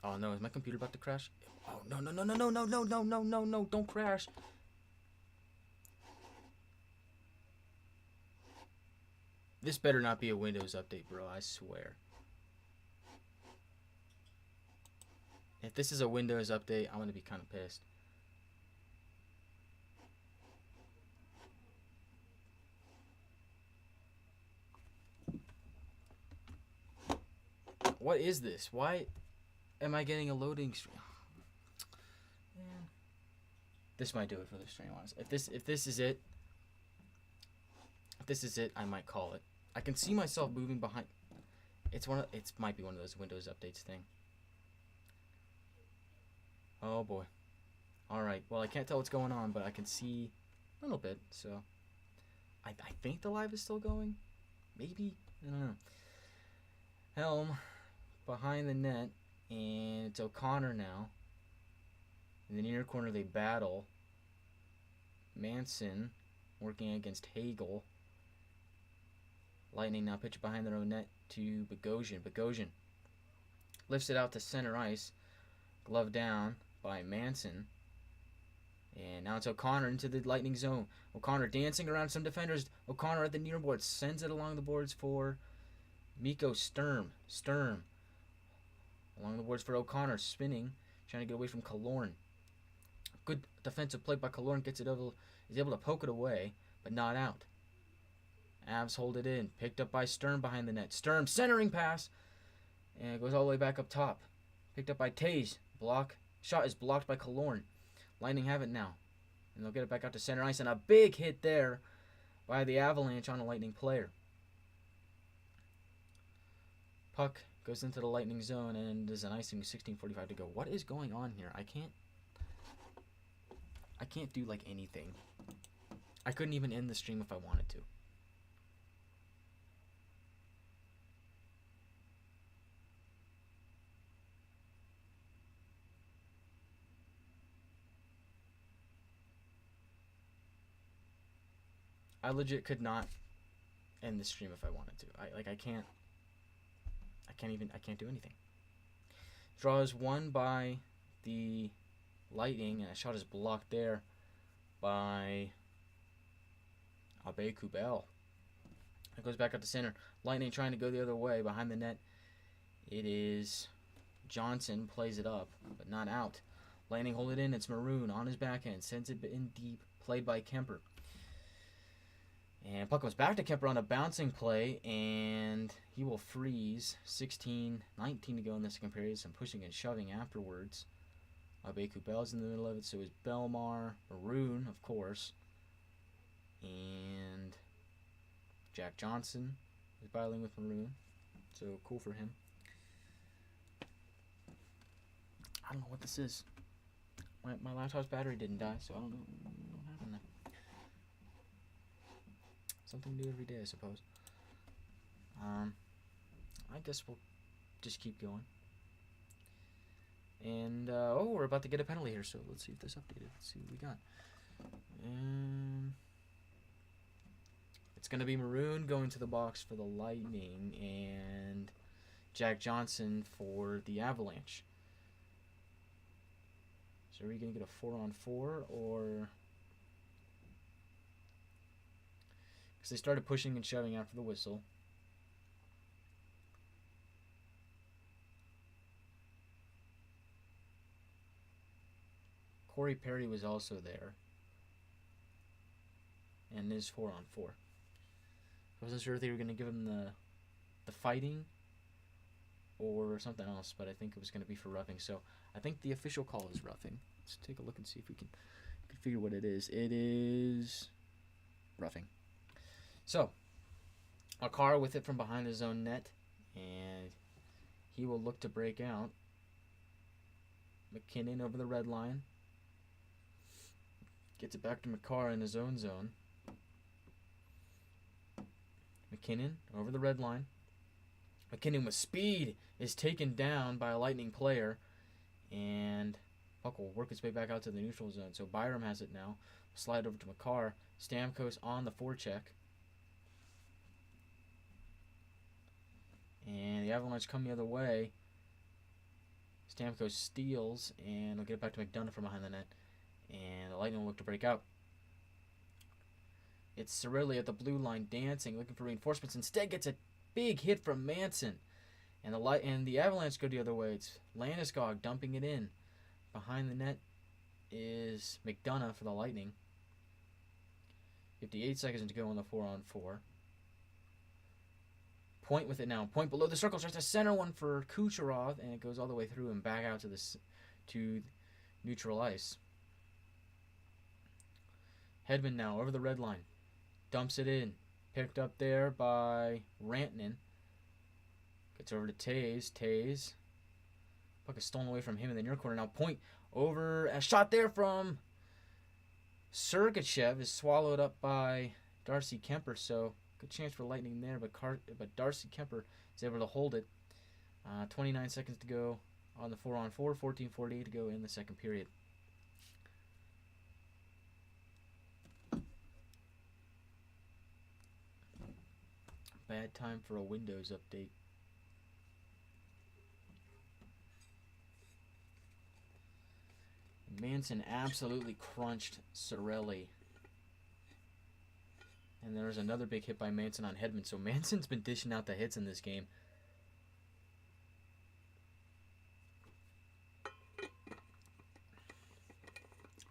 Oh no, is my computer about to crash? Oh, no, don't crash. This better not be a Windows update, bro, I swear. If this is a Windows update, I'm going to be kind of pissed. What is this? Why am I getting a loading screen? Man. This might do it for the stream, honestly. If this is it, I might call it. I can see myself moving behind. It might be one of those Windows updates thing. Oh boy. All right. Well, I can't tell what's going on, but I can see a little bit. So I think the live is still going. Maybe, I don't know. Helm behind the net, and it's O'Connor now. In the near corner, they battle. Manson working against Hagel. Lightning now pitch behind their own net to Bogosian. Bogosian lifts it out to center ice. Glove down by Manson. And now it's O'Connor into the Lightning zone. O'Connor dancing around some defenders. O'Connor at the near board sends it along the boards for Mikko Sturm. Sturm along the boards for O'Connor, spinning, trying to get away from Killorn. Good defensive play by Killorn, is able to poke it away, but not out. Avs hold it in, picked up by Sturm behind the net. Sturm centering pass, and it goes all the way back up top. Picked up by Taze. Shot is blocked by Killorn. Lightning have it now, and they'll get it back out to center ice, and a big hit there by the Avalanche on a Lightning player. Puck goes into the Lightning zone, and there's an icing with 16:45 to go. What is going on here? I can't do like anything. I couldn't even end the stream if I wanted to. I legit could not end the stream if I wanted to. I can't do anything. Draw is won by the Lightning, and a shot is blocked there by Abe Kubel. It goes back up to center. Lightning trying to go the other way behind the net. It is Johnson, plays it up, but not out. Lightning hold it in. It's Maroon on his backhand, sends it in deep, played by Kemper. And puck comes back to Kemper on a bouncing play, and he will freeze. 16:19 to go in the second period. Some pushing and shoving afterwards. Abe Kubel's in the middle of it, so is Belmar. Maroon, of course. And Jack Johnson is battling with Maroon, so cool for him. I don't know what this is. My laptop's battery didn't die, so I don't know what happened there. Something new every day, I suppose. I guess we'll just keep going. And, oh, we're about to get a penalty here, so let's see if this updated. Let's see what we got. It's going to be Maroon going to the box for the Lightning and Jack Johnson for the Avalanche. So are we going to get a 4-on-4 or... Because they started pushing and shoving after the whistle. Corey Perry was also there. And is 4-on-4. I wasn't sure if they were going to give him the fighting or something else, but I think it was going to be for roughing. So I think the official call is roughing. Let's take a look and see if we can figure what it is. It is roughing. So Makar with it from behind his own net, and he will look to break out. McKinnon over the red line. Gets it back to Makar in his own zone. McKinnon over the red line. McKinnon with speed is taken down by a Lightning player, and puck will work its way back out to the neutral zone. So Byram has it now. Slide over to Makar. Stamkos on the forecheck. And the Avalanche come the other way. Stamkos steals, and will get it back to McDonough from behind the net. And the Lightning will look to break out. It's Cirelli at the blue line dancing, looking for reinforcements. Instead gets a big hit from Manson. And the Avalanche go the other way. It's Landeskog dumping it in. Behind the net is McDonough for the Lightning. 58 seconds to go on the 4-on-4. Point with it now. Point below the circle. Tries to center one for Kucherov, and it goes all the way through and back out to neutral ice. Hedman now over the red line. Dumps it in. Picked up there by Rantanen. Gets over to Taves. Taves. Puck is stolen away from him in the near corner. Now Point over. A shot there from Sergachev is swallowed up by Darcy Kemper. So good chance for Lightning there. But Darcy Kemper is able to hold it. 29 seconds to go on the 4-on-4. 14:48 to go in the second period. Bad time for a Windows update. Manson absolutely crunched Cirelli. And there was another big hit by Manson on Hedman. So Manson's been dishing out the hits in this game.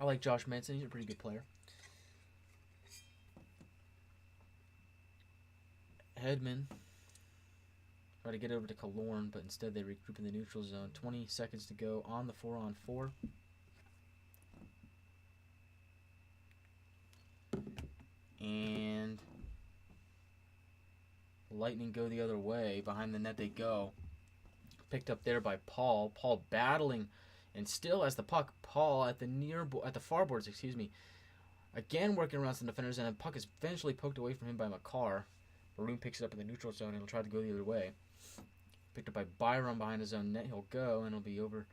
I like Josh Manson. He's a pretty good player. Hedman try to get over to Killorn, but instead they regroup in the neutral zone. 20 seconds to go on the 4-on-4. And Lightning go the other way. Behind the net they go. Picked up there by Paul. Paul battling and still has the puck. Paul at the far boards, again working around some defenders, and the puck is eventually poked away from him by Makar. Maroon picks it up in the neutral zone and he'll try to go the other way. Picked up by Byram behind his own net. He'll go and it'll be over.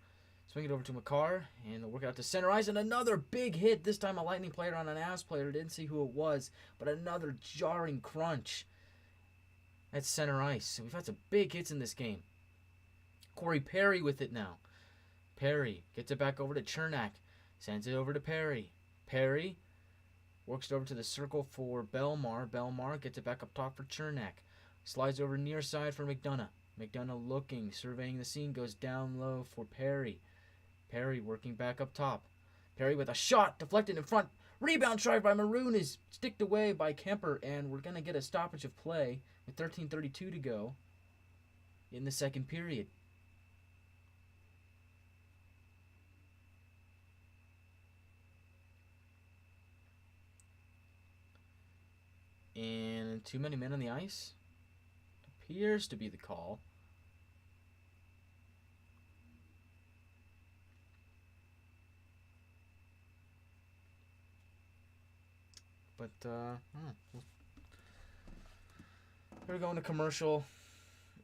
Swing it over to Makar and they'll work it out to center ice. And another big hit. This time a Lightning player on an Avs player. Didn't see who it was, but another jarring crunch at center ice. We've had some big hits in this game. Corey Perry with it now. Perry gets it back over to Chernak. Sends it over to Perry. Perry works it over to the circle for Belmar. Belmar gets it back up top for Chernak. Slides over near side for McDonough. McDonough looking, surveying the scene, goes down low for Perry. Perry working back up top. Perry with a shot, deflected in front. Rebound try by Maroon is sticked away by Kemper, and we're going to get a stoppage of play with 13:32 to go in the second period. And too many men on the ice appears to be the call. But, we're going to commercial.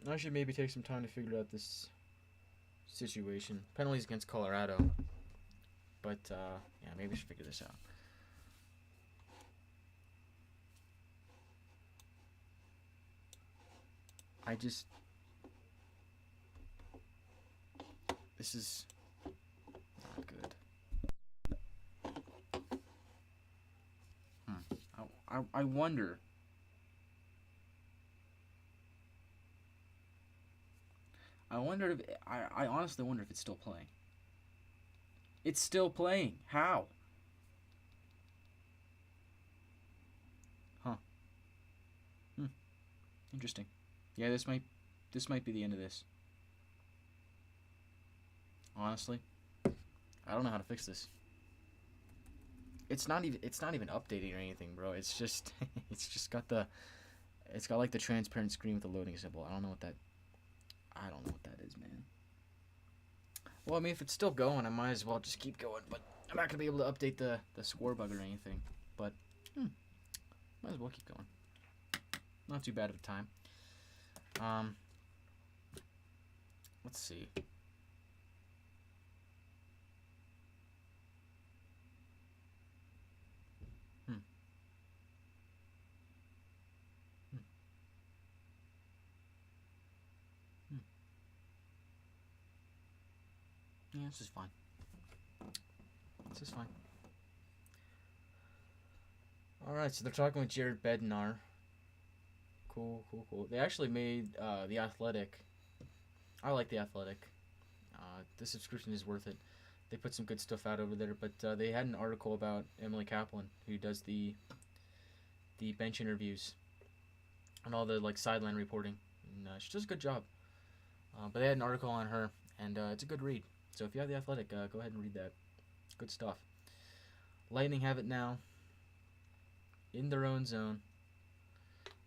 I should maybe take some time to figure out this situation. Penalties against Colorado. But, yeah, maybe we should figure this out. This is not good. I wonder. I honestly wonder if it's still playing. It's still playing. How? Huh. Interesting. Yeah, this might be the end of this. Honestly, I don't know how to fix this. It's not even updating or anything, bro. It's just got like the transparent screen with the loading symbol. I don't know what that is, man. Well, I mean, if it's still going, I might as well just keep going, but I'm not gonna be able to update the score bug or anything. But might as well keep going. Not too bad of a time. Let's see. Yeah, this is fine. Alright, so they're talking with Jared Bednar. Cool. They actually made The Athletic. I like The Athletic. The subscription is worth it. They put some good stuff out over there, but they had an article about Emily Kaplan, who does the bench interviews and all the like sideline reporting. And she does a good job. But they had an article on her, and it's a good read. So if you have The Athletic, go ahead and read that. Good stuff. Lightning have it now. In their own zone.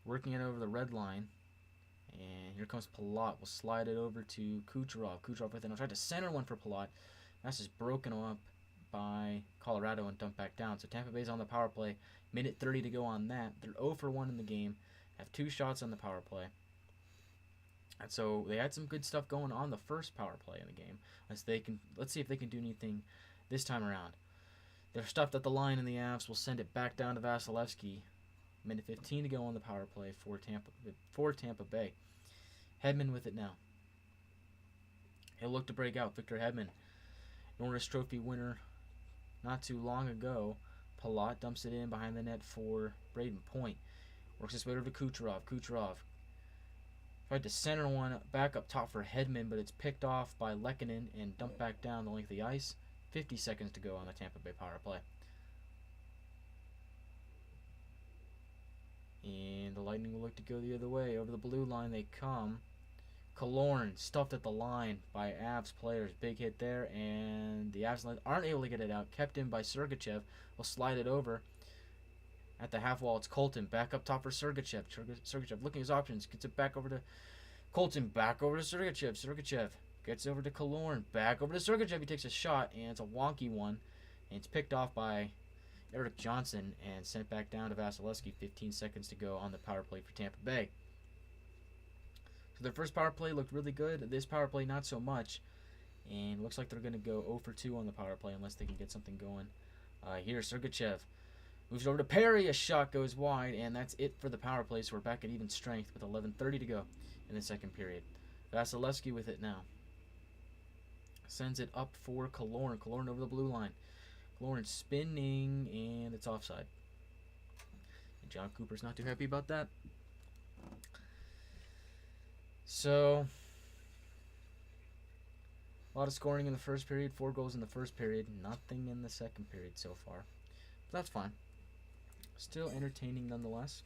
Working it over the red line. And here comes Palat. We'll slide it over to Kucherov. Kucherov with it. I'll try to center one for Palat. That's just broken up by Colorado and dumped back down. So Tampa Bay's on the power play. Minute 30 to go on that. They're 0 for 1 in the game. Have 2 shots on the power play. And so they had some good stuff going on the first power play in the game. Let's see if they can do anything this time around. They're stuffed at the line in the Avs. We'll send it back down to Vasilevsky. Minute 15 to go on the power play for Tampa Bay. Hedman with it now. He'll look to break out. Victor Hedman, Norris Trophy winner not too long ago. Palat dumps it in behind the net for Braden Point. Works his way over to Kucherov. Kucherov tried to center one back up top for Hedman, but it's picked off by Lehkonen and dumped back down the length of the ice. 50 seconds to go on the Tampa Bay power play. And the Lightning will look to go the other way. Over the blue line they come. Killorn stuffed at the line by Avs players. Big hit there, and the Avs aren't able to get it out. Kept in by Sergachev. Will slide it over. At the half wall, it's Colton. Back up top for Sergachev. Sergachev looking at his options. Gets it back over to Colton. Back over to Sergachev. Sergachev gets over to Killorn. Back over to Sergachev. He takes a shot, and it's a wonky one. And it's picked off by Eric Johnson and sent back down to Vasilevsky. 15 seconds to go on the power play for Tampa Bay. So their first power play looked really good. This power play, not so much. And looks like they're going to go 0 for 2 on the power play unless they can get something going. Here, Sergachev moves over to Perry. A shot goes wide, and that's it for the power play. So we're back at even strength with 11:30 to go in the second period. Vasilevsky with it now. Sends it up for Killorn. Killorn over the blue line. Killorn spinning, and it's offside. And John Cooper's not too happy about that. So, a lot of scoring in the first period. 4 goals in the first period. Nothing in the second period so far. But that's fine. Still entertaining nonetheless.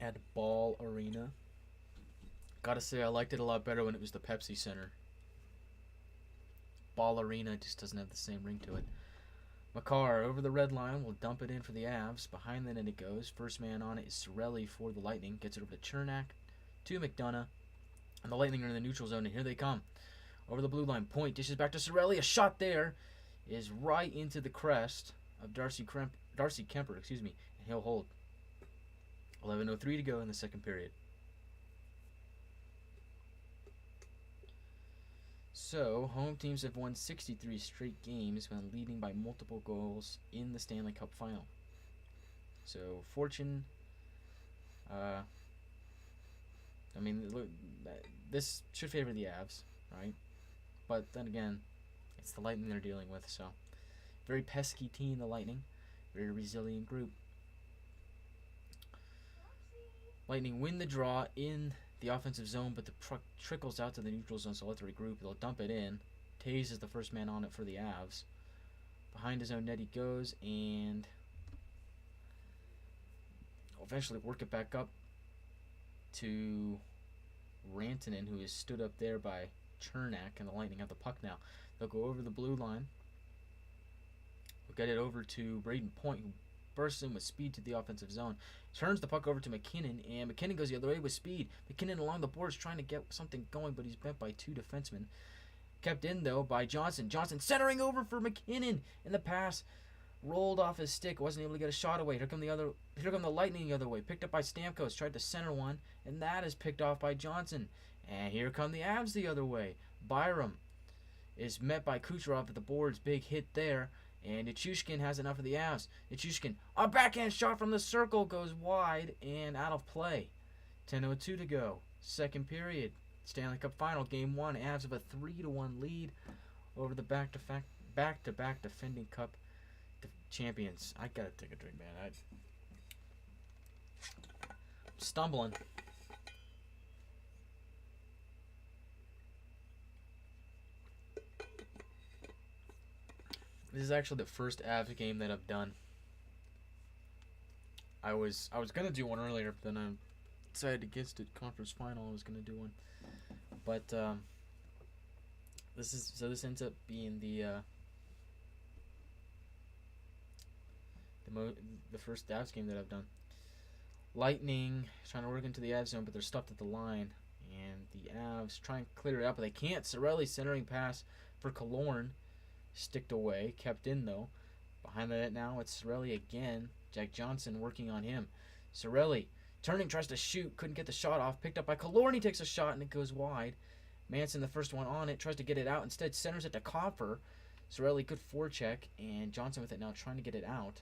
At Ball Arena. Gotta say, I liked it a lot better when it was the Pepsi Center. Ball Arena just doesn't have the same ring to it. Makar over the red line will dump it in for the Avs. Behind the net it goes. First man on it is Cirelli for the Lightning. Gets it over to Chernak, to McDonough. And the Lightning are in the neutral zone, and here they come. Over the blue line. Point dishes back to Cirelli. A shot there is right into the crest of Darcy Kemper, and he'll hold. 11:03 to go in the second period. So, home teams have won 63 straight games when leading by multiple goals in the Stanley Cup final. So, fortune, look, this should favor the Avs, right? But then again, it's the Lightning they're dealing with, so very pesky team, the Lightning. Very resilient group. Lightning win the draw in the offensive zone, but the puck trickles out to the neutral zone, so let the regroup. They'll dump it in. Taves is the first man on it for the Avs. Behind his own net he goes, and eventually work it back up to Rantanen, who is stood up there by Chernak, and the Lightning have the puck now. They'll go over the blue line. We'll get it over to Braden Point, who bursts in with speed to the offensive zone. Turns the puck over to McKinnon, and McKinnon goes the other way with speed. McKinnon along the boards trying to get something going, but he's bent by two defensemen. Kept in, though, by Johnson. Johnson centering over for McKinnon, and the pass rolled off his stick. Wasn't able to get a shot away. Here come the Lightning the other way. Picked up by Stamkos. Tried to center one, and that is picked off by Johnson. And here come the Avs the other way. Byram is met by Kucherov at the boards. Big hit there. And Nichushkin has enough of the Avs. Nichushkin, a backhand shot from the circle, goes wide and out of play. 10:02 to go. Second period. Stanley Cup Final, Game 1. Avs have a 3-1 lead over the back-to-back defending Cup champions. I gotta take a drink, man. I'm stumbling. This is actually the first Avs game that I've done. I was gonna do one earlier, but then I decided against it. Conference final, I was gonna do one, but this ends up being the first Avs game that I've done. Lightning trying to work into the Avs zone, but they're stuffed at the line, and the Avs try and clear it up, but they can't. Cirelli centering pass for Killorn. Sticked away, kept in though. Behind the net now, it's Cirelli again. Jack Johnson working on him. Cirelli turning, tries to shoot, couldn't get the shot off. Picked up by Killorn, he takes a shot and it goes wide. Manson, the first one on it, tries to get it out. Instead, centers it to Copper. Cirelli, good forecheck, and Johnson with it now, trying to get it out.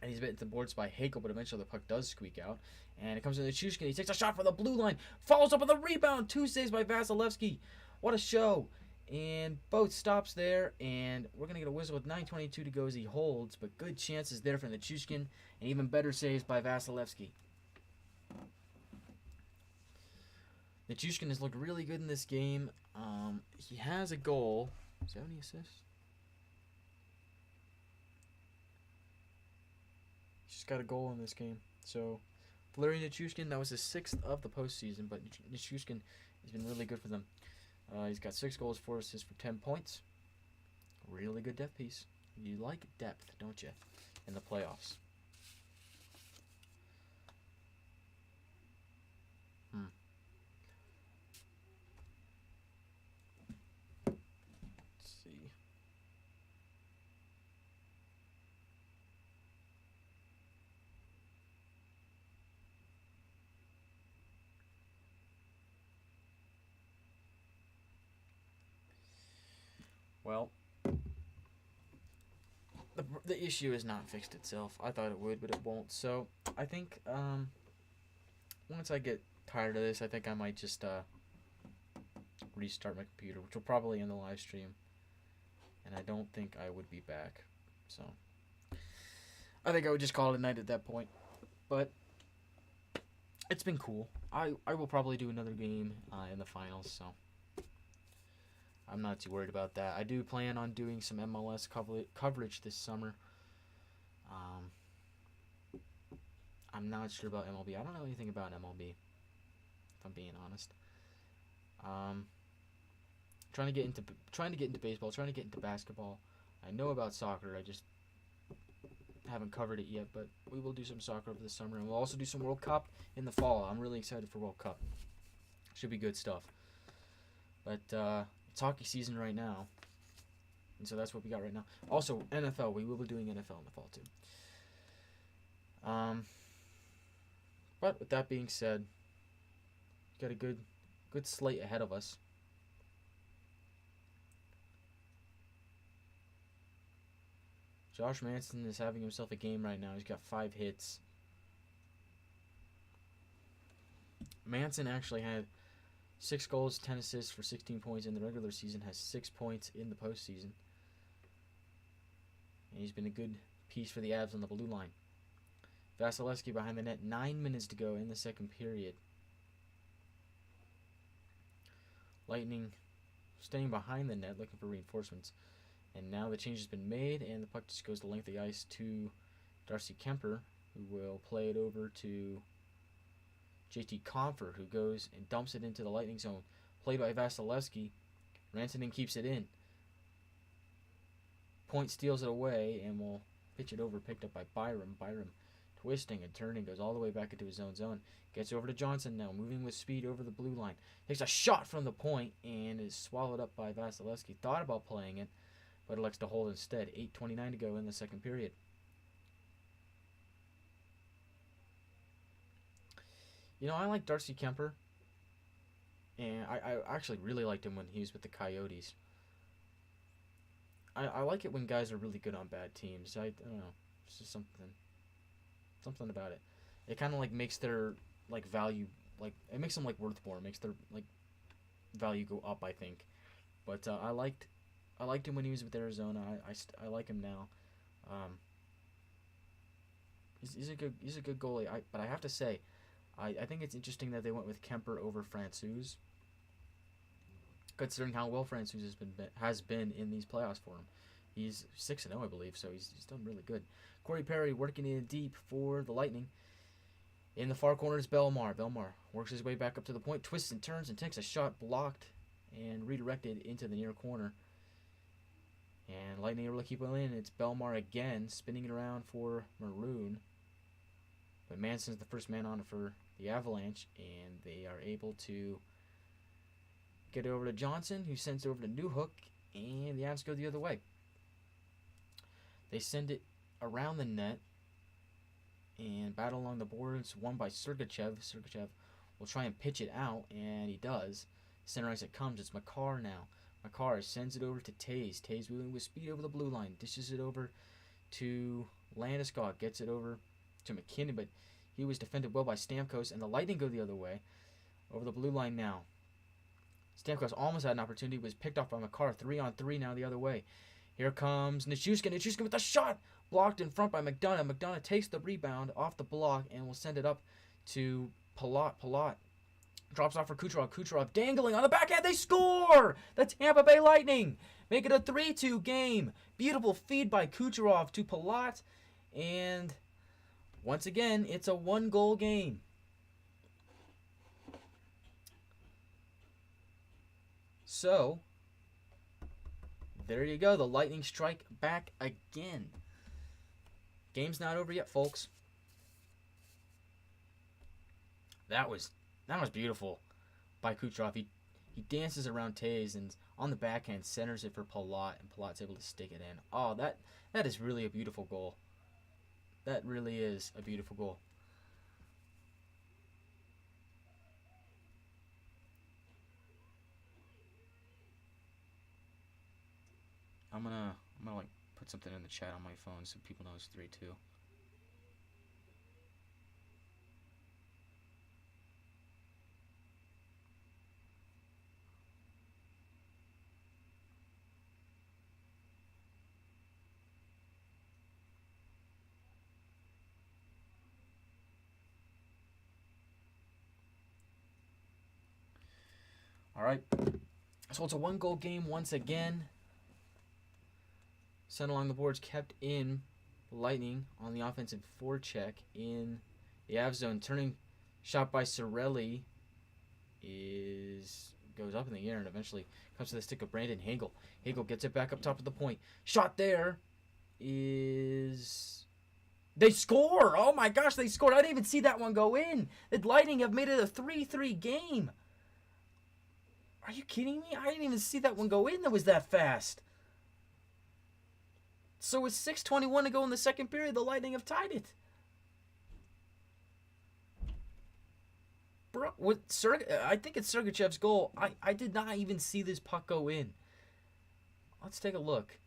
And he's bitten the boards by Hakel, but eventually the puck does squeak out. And it comes into Chushkin. He takes a shot for the blue line. Follows up with a rebound. 2 saves by Vasilevsky. What a show. And both stops there, and we're going to get a whistle with 9:22 to go as he holds, but good chances there from Nichushkin, and even better saves by Vasilevsky. Nichushkin has looked really good in this game. He has a goal. Does he have any assists? He's just got a goal in this game. So, Valeri Nichushkin, that was his 6th of the postseason, but Nichushkin has been really good for them. He's got 6 goals, 4 assists for 10 points. Really good depth piece. You like depth, don't you, in the playoffs? Let's see. Well, the issue has not fixed itself. I thought it would, but it won't. So I think once I get tired of this, I think I might just restart my computer, which will probably end the live stream. And I don't think I would be back. So I think I would just call it a night at that point. But it's been cool. I will probably do another game in the finals, so I'm not too worried about that. I do plan on doing some MLS coverage this summer. I'm not sure about MLB. I don't know anything about MLB, if I'm being honest. Trying to get into baseball, trying to get into basketball. I know about soccer. I just haven't covered it yet, but we will do some soccer over the summer, and we'll also do some World Cup in the fall. I'm really excited for World Cup. Should be good stuff. But It's hockey season right now. And so that's what we got right now. Also, NFL. We will be doing NFL in the fall, too. But with that being said, got a good slate ahead of us. Josh Manson is having himself a game right now. He's got 5 hits. Manson actually had 6 goals, 10 assists for 16 points in the regular season, has 6 points in the postseason. And he's been a good piece for the Avs on the blue line. Vasilevsky behind the net, 9 minutes to go in the second period. Lightning staying behind the net, looking for reinforcements. And now the change has been made, and the puck just goes the length of the ice to Darcy Kemper, who will play it over to JT Compher, who goes and dumps it into the Lightning zone. Played by Vasilevsky. Rantanen keeps it in. Point steals it away and will pitch it over, picked up by Byram. Byram twisting and turning, goes all the way back into his own zone. Gets over to Johnson now, moving with speed over the blue line. Takes a shot from the point and is swallowed up by Vasilevsky. Thought about playing it, but elects to hold instead. 8:29 to go in the second period. You know, I like Darcy Kemper, and I actually really liked him when he was with the Coyotes. I like it when guys are really good on bad teams. I don't know. It's just something about it. It kind of like makes their like value, like it makes them like worth more. It makes their like value go up, I think. But I liked him when he was with Arizona. I like him now. He's a good goalie. But I have to say, I think it's interesting that they went with Kemper over Francouz, considering how well Francouz has been in these playoffs for him. He's 6-0, I believe, so he's done really good. Corey Perry working in deep for the Lightning. In the far corner is Belmar. Belmar works his way back up to the point, twists and turns, and takes a shot blocked and redirected into the near corner. And Lightning able to keep it in. It's Belmar again, spinning it around for Maroon. But Manson's the first man on for the Avalanche, and they are able to get it over to Johnson, who sends it over to Newhook, and the Avs go the other way. They send it around the net and battle along the boards, won by Sergachev. Sergachev will try and pitch it out, and he does. Center ice it comes. It's Makar now. Makar sends it over to Taze. Taze moving with speed over the blue line. Dishes it over to Landeskog. Gets it over to McKinnon, but he was defended well by Stamkos, and the Lightning go the other way. Over the blue line now. Stamkos almost had an opportunity, was picked off by Makar. 3-on-3 now the other way. Here comes Nichushkin. Nichushkin with a shot! Blocked in front by McDonough. McDonough takes the rebound off the block and will send it up to Palat. Palat drops off for Kucherov. Kucherov dangling on the backhand. They score! The Tampa Bay Lightning make it a 3-2 game. Beautiful feed by Kucherov to Palat. And once again, it's a 1-goal game. So, there you go. The Lightning strike back again. Game's not over yet, folks. That was beautiful by Kucherov. He dances around Taze and on the backhand centers it for Palat, and Palat's able to stick it in. Oh, that is really a beautiful goal. That really is a beautiful goal. I'm gonna like put something in the chat on my phone so people know it's 3-2. All right. So it's a 1-goal game once again. Sent along the boards, kept in Lightning on the offensive forecheck in the Avs zone. Turning shot by Cirelli goes up in the air and eventually comes to the stick of Brandon Hagel. Hagel gets it back up top of the point. Shot there is... They score! Oh my gosh, they scored! I didn't even see that one go in. The Lightning have made it a 3-3 game. Are you kidding me? I didn't even see that one go in that was that fast. So with 6:21 to go in the second period, the Lightning have tied it. Bro, I think it's Sergachev's goal. I did not even see this puck go in. Let's take a look.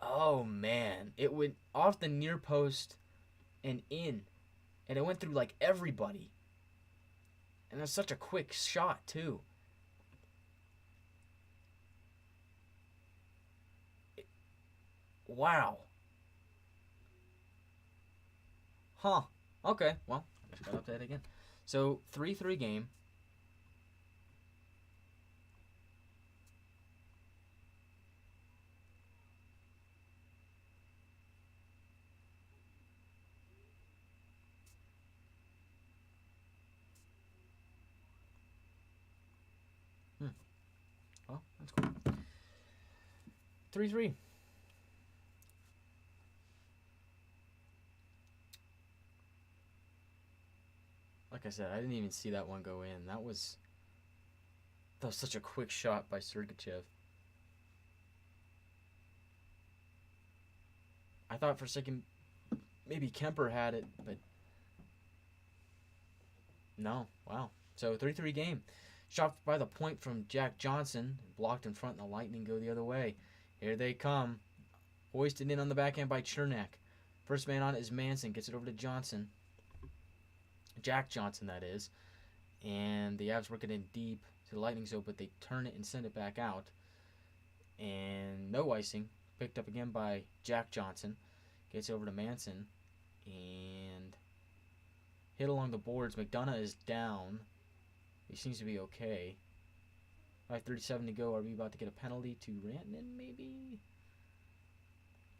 Oh, man. It went off the near post and in. And it went through, like, everybody. And it was such a quick shot, too. Wow. Huh. Okay, well, I just got updated again. So, 3-3 game. Oh, that's cool. 3-3. Like I said, I didn't even see that one go in. That was such a quick shot by Sergachev. I thought for a second maybe Kemper had it, but no. Wow. So 3-3 game. Shot by the point from Jack Johnson. Blocked in front, and the Lightning go the other way. Here they come. Hoisted in on the backhand by Chernak. First man on is Manson. Gets it over to Johnson. Jack Johnson, that is. And the Avs work it in deep to the Lightning zone, but they turn it and send it back out. And no icing. Picked up again by Jack Johnson. Gets over to Manson. And hit along the boards. McDonough is down. He seems to be okay. 5:37 to go. Are we about to get a penalty to Rantanen, maybe?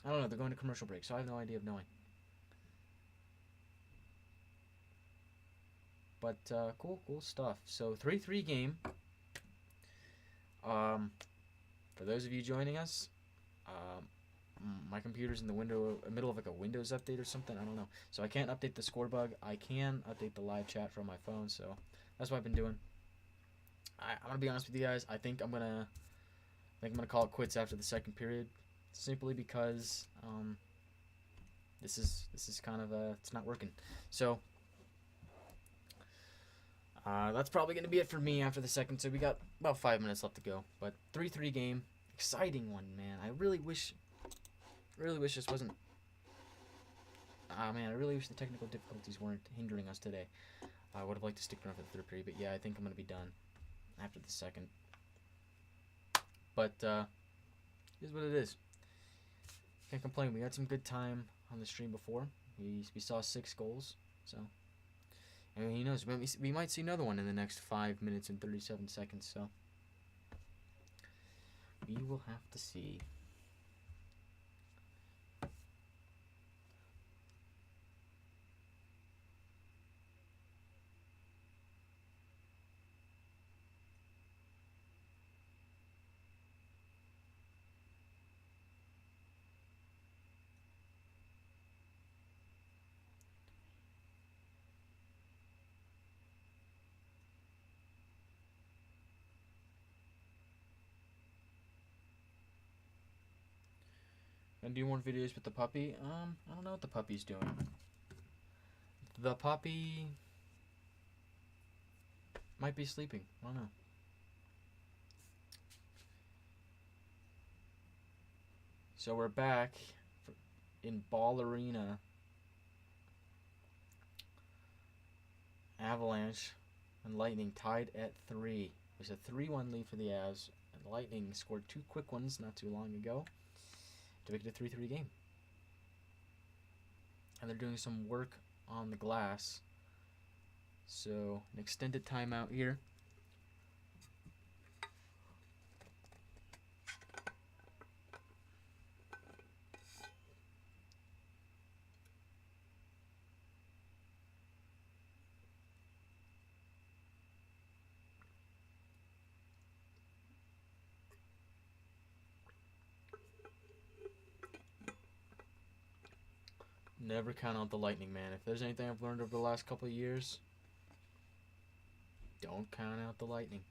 I don't know. They're going to commercial break, so I have no idea of knowing. But cool stuff. So 3-3 game. For those of you joining us, my computer's in the middle of like a Windows update or something. I don't know. So I can't update the score bug. I can update the live chat from my phone. So that's what I've been doing. I'm gonna be honest with you guys. I think I'm gonna call it quits after the second period, simply because this is kind of it's not working. So that's probably gonna be it for me after the second. So we got about 5 minutes left to go. But 3-3 game, exciting one, man. I really wish this wasn't. Man, I really wish the technical difficulties weren't hindering us today. I would have liked to stick around for the third period, but yeah, I think I'm gonna be done after the second. But here's what it is. Can't complain. We had some good time on the stream before. We saw 6 goals, so. And who knows? We might see another one in the next 5 minutes and 37 seconds. So we will have to see. Gonna do more videos with the puppy. I don't know what the puppy's doing. The puppy might be sleeping. I don't know. So we're back in Ball Arena. Avalanche and Lightning tied at 3. There's a 3-1 lead for the Avs. And Lightning scored 2 quick ones not too long ago to make it a 3-3 game. And they're doing some work on the glass. So, an extended timeout here. Never count out the Lightning, man. If there's anything I've learned over the last couple of years, Don't count out the Lightning.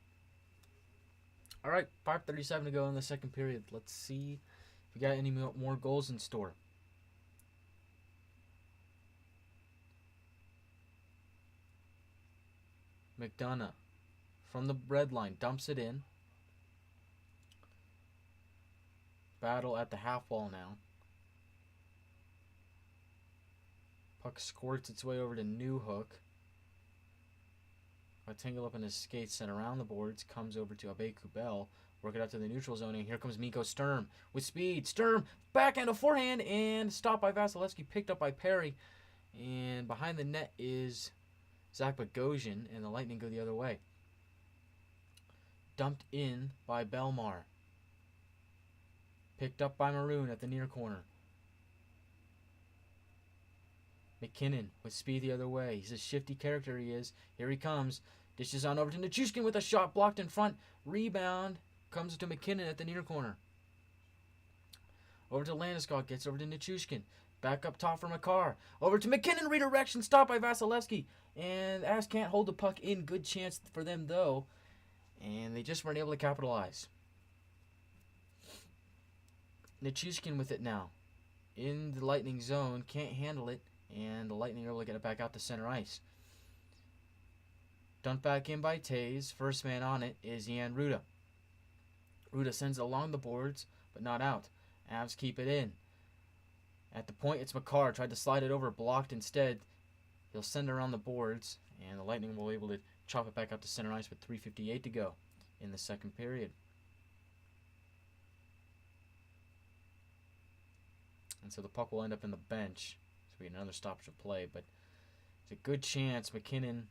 All right, 5:37 to go in the second period. Let's see if we got any more goals in store. McDonough from the red line dumps it in. Battle at the half wall now. Puck squirts its way over to Newhook. A tangle up in his skates, sent around the boards, comes over to Abe Kubel. Work it out to the neutral zone, and here comes Mikko Sturm with speed. Sturm, backhand, a forehand, and stopped by Vasilevsky, picked up by Perry. And behind the net is Zach Bogosian, and the Lightning go the other way. Dumped in by Belmar. Picked up by Maroon at the near corner. McKinnon with speed the other way. He's a shifty character, he is. Here he comes. Dishes on over to Nichushkin with a shot blocked in front. Rebound comes to McKinnon at the near corner. Over to Landeskog. Gets over to Nichushkin. Back up top for Makar. Over to McKinnon. Redirection. Stopped by Vasilevsky. And Avs can't hold the puck in. Good chance for them, though. And they just weren't able to capitalize. Nichushkin with it now. In the Lightning zone. Can't handle it. And the Lightning are able to get it back out to center ice. Dumped back in by Taves. First man on it is Jan Ruda. Ruda sends it along the boards, but not out. Avs keep it in. At the point, it's Makar. Tried to slide it over, blocked instead. He'll send it around the boards, and the Lightning will be able to chop it back out to center ice with 3:58 to go in the second period. And so the puck will end up in the bench. So we get another stoppage of play, but it's a good chance McKinnon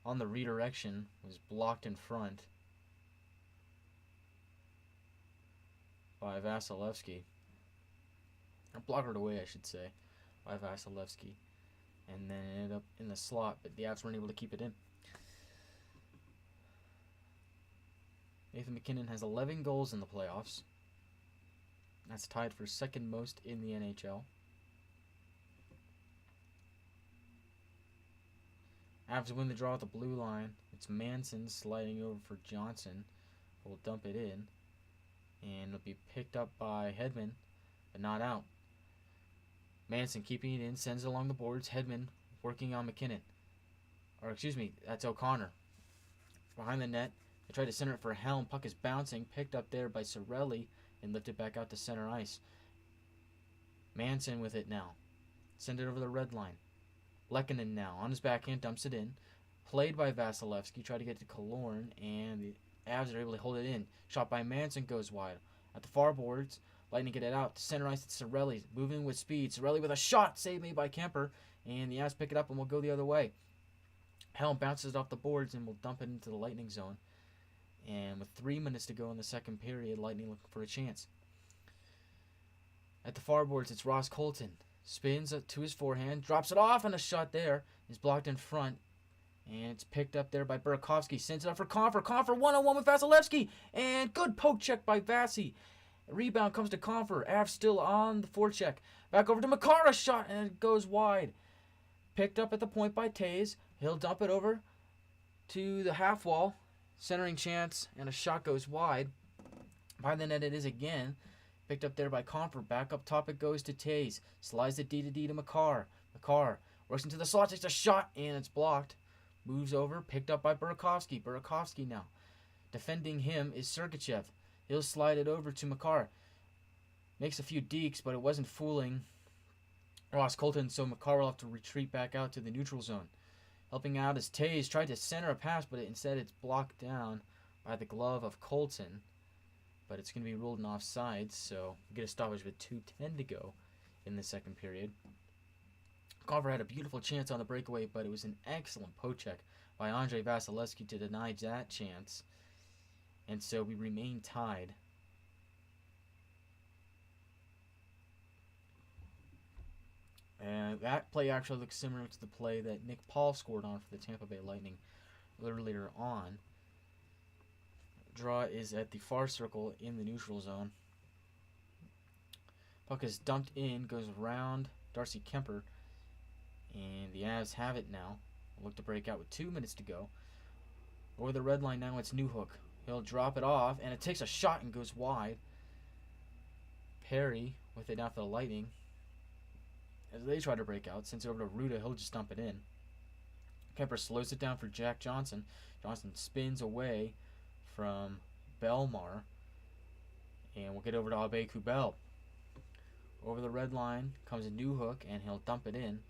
on the redirection was blocked in front by Vasilevsky. Or blockered away, I should say, by Vasilevsky. And then it ended up in the slot, but the Avs weren't able to keep it in. Nathan McKinnon has 11 goals in the playoffs. That's tied for second most in the NHL. Avs win the draw at the blue line. It's Manson sliding over for Johnson. Will dump it in. And it'll be picked up by Hedman, but not out. Manson keeping it in, sends it along the boards. Hedman working on McKinnon. Or excuse me, that's O'Connor. Behind the net. They try to center it for Helm. Puck is bouncing. Picked up there by Cirelli and lifted back out to center ice. Manson with it now. Send it over the red line. Lehkonen now on his backhand, dumps it in. Played by Vasilevsky, tried to get to Killorn, and the Avs are able to hold it in. Shot by Manson goes wide. At the far boards, Lightning get it out to center ice. It's Cirelli moving with speed. Cirelli with a shot, save made by Kemper, and the Avs pick it up and will go the other way. Helm bounces it off the boards and will dump it into the Lightning zone. And with 3 minutes to go in the second period, Lightning looking for a chance. At the far boards, it's Ross Colton. Spins to his forehand, drops it off, and a shot there is blocked in front. And it's picked up there by Burakovsky. Sends it up for Confer. Confer 1-on-1 with Vasilevsky. And good poke check by Vasi. Rebound comes to Confer. Avs still on the forecheck. Back over to Makar. A shot, and it goes wide. Picked up at the point by Taves. He'll dump it over to the half wall. Centering chance, and a shot goes wide. By the net it is again. Picked up there by Confer. Back up top it goes to Taves. Slides it D to Makar. Makar works into the slot, takes a shot, and it's blocked. Moves over, picked up by Burakovsky. Burakovsky now. Defending him is Sergachev. He'll slide it over to Makar. Makes a few dekes, but it wasn't fooling Ross Colton, so Makar will have to retreat back out to the neutral zone. Helping out is Taves. Tried to center a pass, but instead it's blocked down by the glove of Colton. But it's going to be ruled an offside, so we get a stoppage with 2:10 to go in the second period. Confer had a beautiful chance on the breakaway, but it was an excellent poke check by Andrei Vasilevsky to deny that chance. And so we remain tied. And that play actually looks similar to the play that Nick Paul scored on for the Tampa Bay Lightning earlier on. Draw is at the far circle in the neutral zone. Puck is dumped in, goes around Darcy Kemper, and the Avs have it now. Look to break out with 2 minutes to go. Over the red line now, it's Newhook. He'll drop it off, and it takes a shot and goes wide. Perry with it now for the Lightning. As they try to break out, sends it over to Ruda. He'll just dump it in. Kemper slows it down for Jack Johnson. Johnson spins away from Belmar. And we'll get over to Abe Kubel. Over the red line comes a Newhook, and he'll dump it in.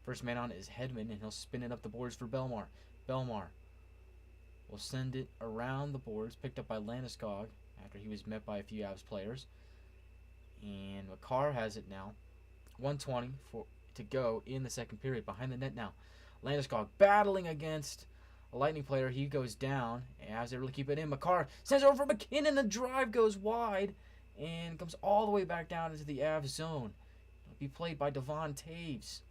First man on is Hedman, and he'll spin it up the boards for Belmar. Belmar will send it around the boards, picked up by Landeskog after he was met by a few Avs players. And McCarr has it now. 1:20 to go in the second period. Behind the net now. Landeskog battling against a Lightning player. He goes down. Avs able to keep it in. McCarr sends it over for McKinnon. The drive goes wide and comes all the way back down into the Avs zone. It'll be played by Devon Taves.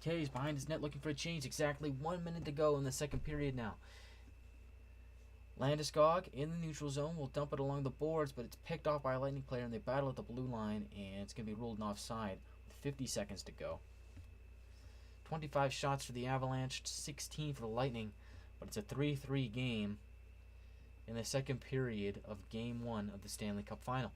Taves behind his net looking for a change. Exactly 1 minute to go in the second period now. Landeskog in the neutral zone will dump it along the boards, but it's picked off by a Lightning player, and they battle at the blue line, and it's going to be ruled an offside with 50 seconds to go. 25 shots for the Avalanche, 16 for the Lightning, but it's a 3-3 game in the second period of Game 1 of the Stanley Cup Final.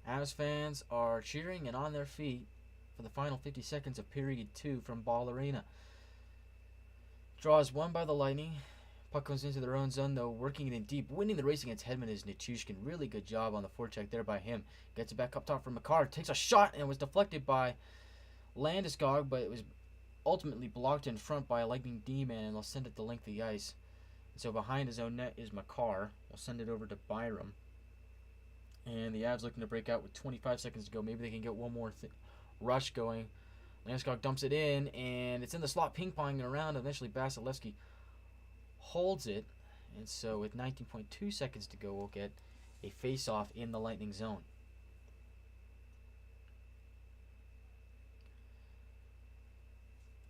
Avs fans are cheering and on their feet for the final 50 seconds of Period 2 from Ball Arena. Draw is won by the Lightning. Puck comes into their own zone, though, working it in deep. Winning the race against Hedman is Nichushkin. Really good job on the forecheck there by him. Gets it back up top for McCarr. Takes a shot and was deflected by Landeskog, but it was ultimately blocked in front by a Lightning D-man, and they'll send it the length of the ice. And so behind his own net is McCarr. We'll send it over to Byram. And the Avs looking to break out with 25 seconds to go. Maybe they can get one more rush going. Landeskog dumps it in, and it's in the slot, ping-ponging around. Eventually, Vasilevsky holds it. And so with 19.2 seconds to go, we'll get a face-off in the Lightning zone.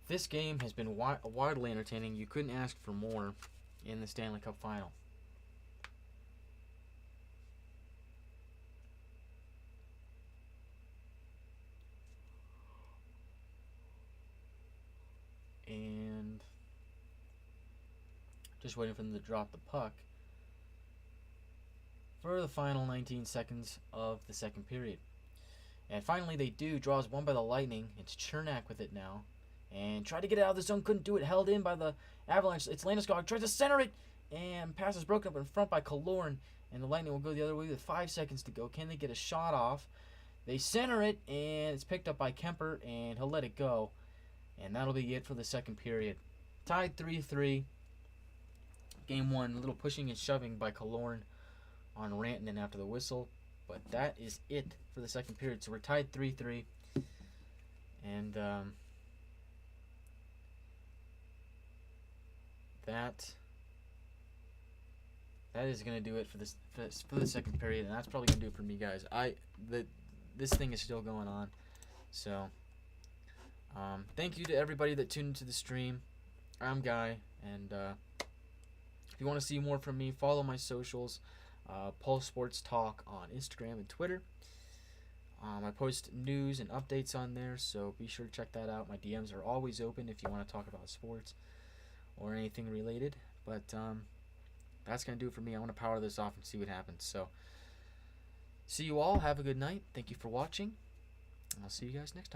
This game has been wildly entertaining. You couldn't ask for more in the Stanley Cup Final. And just waiting for them to drop the puck for the final 19 seconds of the second period. And finally they do. Draws won by the Lightning. It's Chernak with it now. And tried to get it out of the zone. Couldn't do it. Held in by the Avalanche. It's Landeskog. Tries to center it. And pass is broken up in front by Killorn. And the Lightning will go the other way with 5 seconds to go. Can they get a shot off? They center it. And it's picked up by Kemper. And he'll let it go. And that'll be it for the second period. Tied 3-3. Game 1, a little pushing and shoving by Killorn on Rantanen after the whistle. But that is it for the second period. So we're tied 3-3. And that is going to do it for the second period. And that's probably going to do it for me, guys. This thing is still going on. So thank you to everybody that tuned into the stream. I'm Guy, and if you want to see more from me, follow my socials. Pulse Sports Talk on Instagram and Twitter. I post news and updates on there, so be sure to check that out. My DMs are always open if you want to talk about sports or anything related. But that's going to do it for me. I want to power this off and see what happens. So see you all. Have a good night. Thank you for watching. I'll see you guys next time.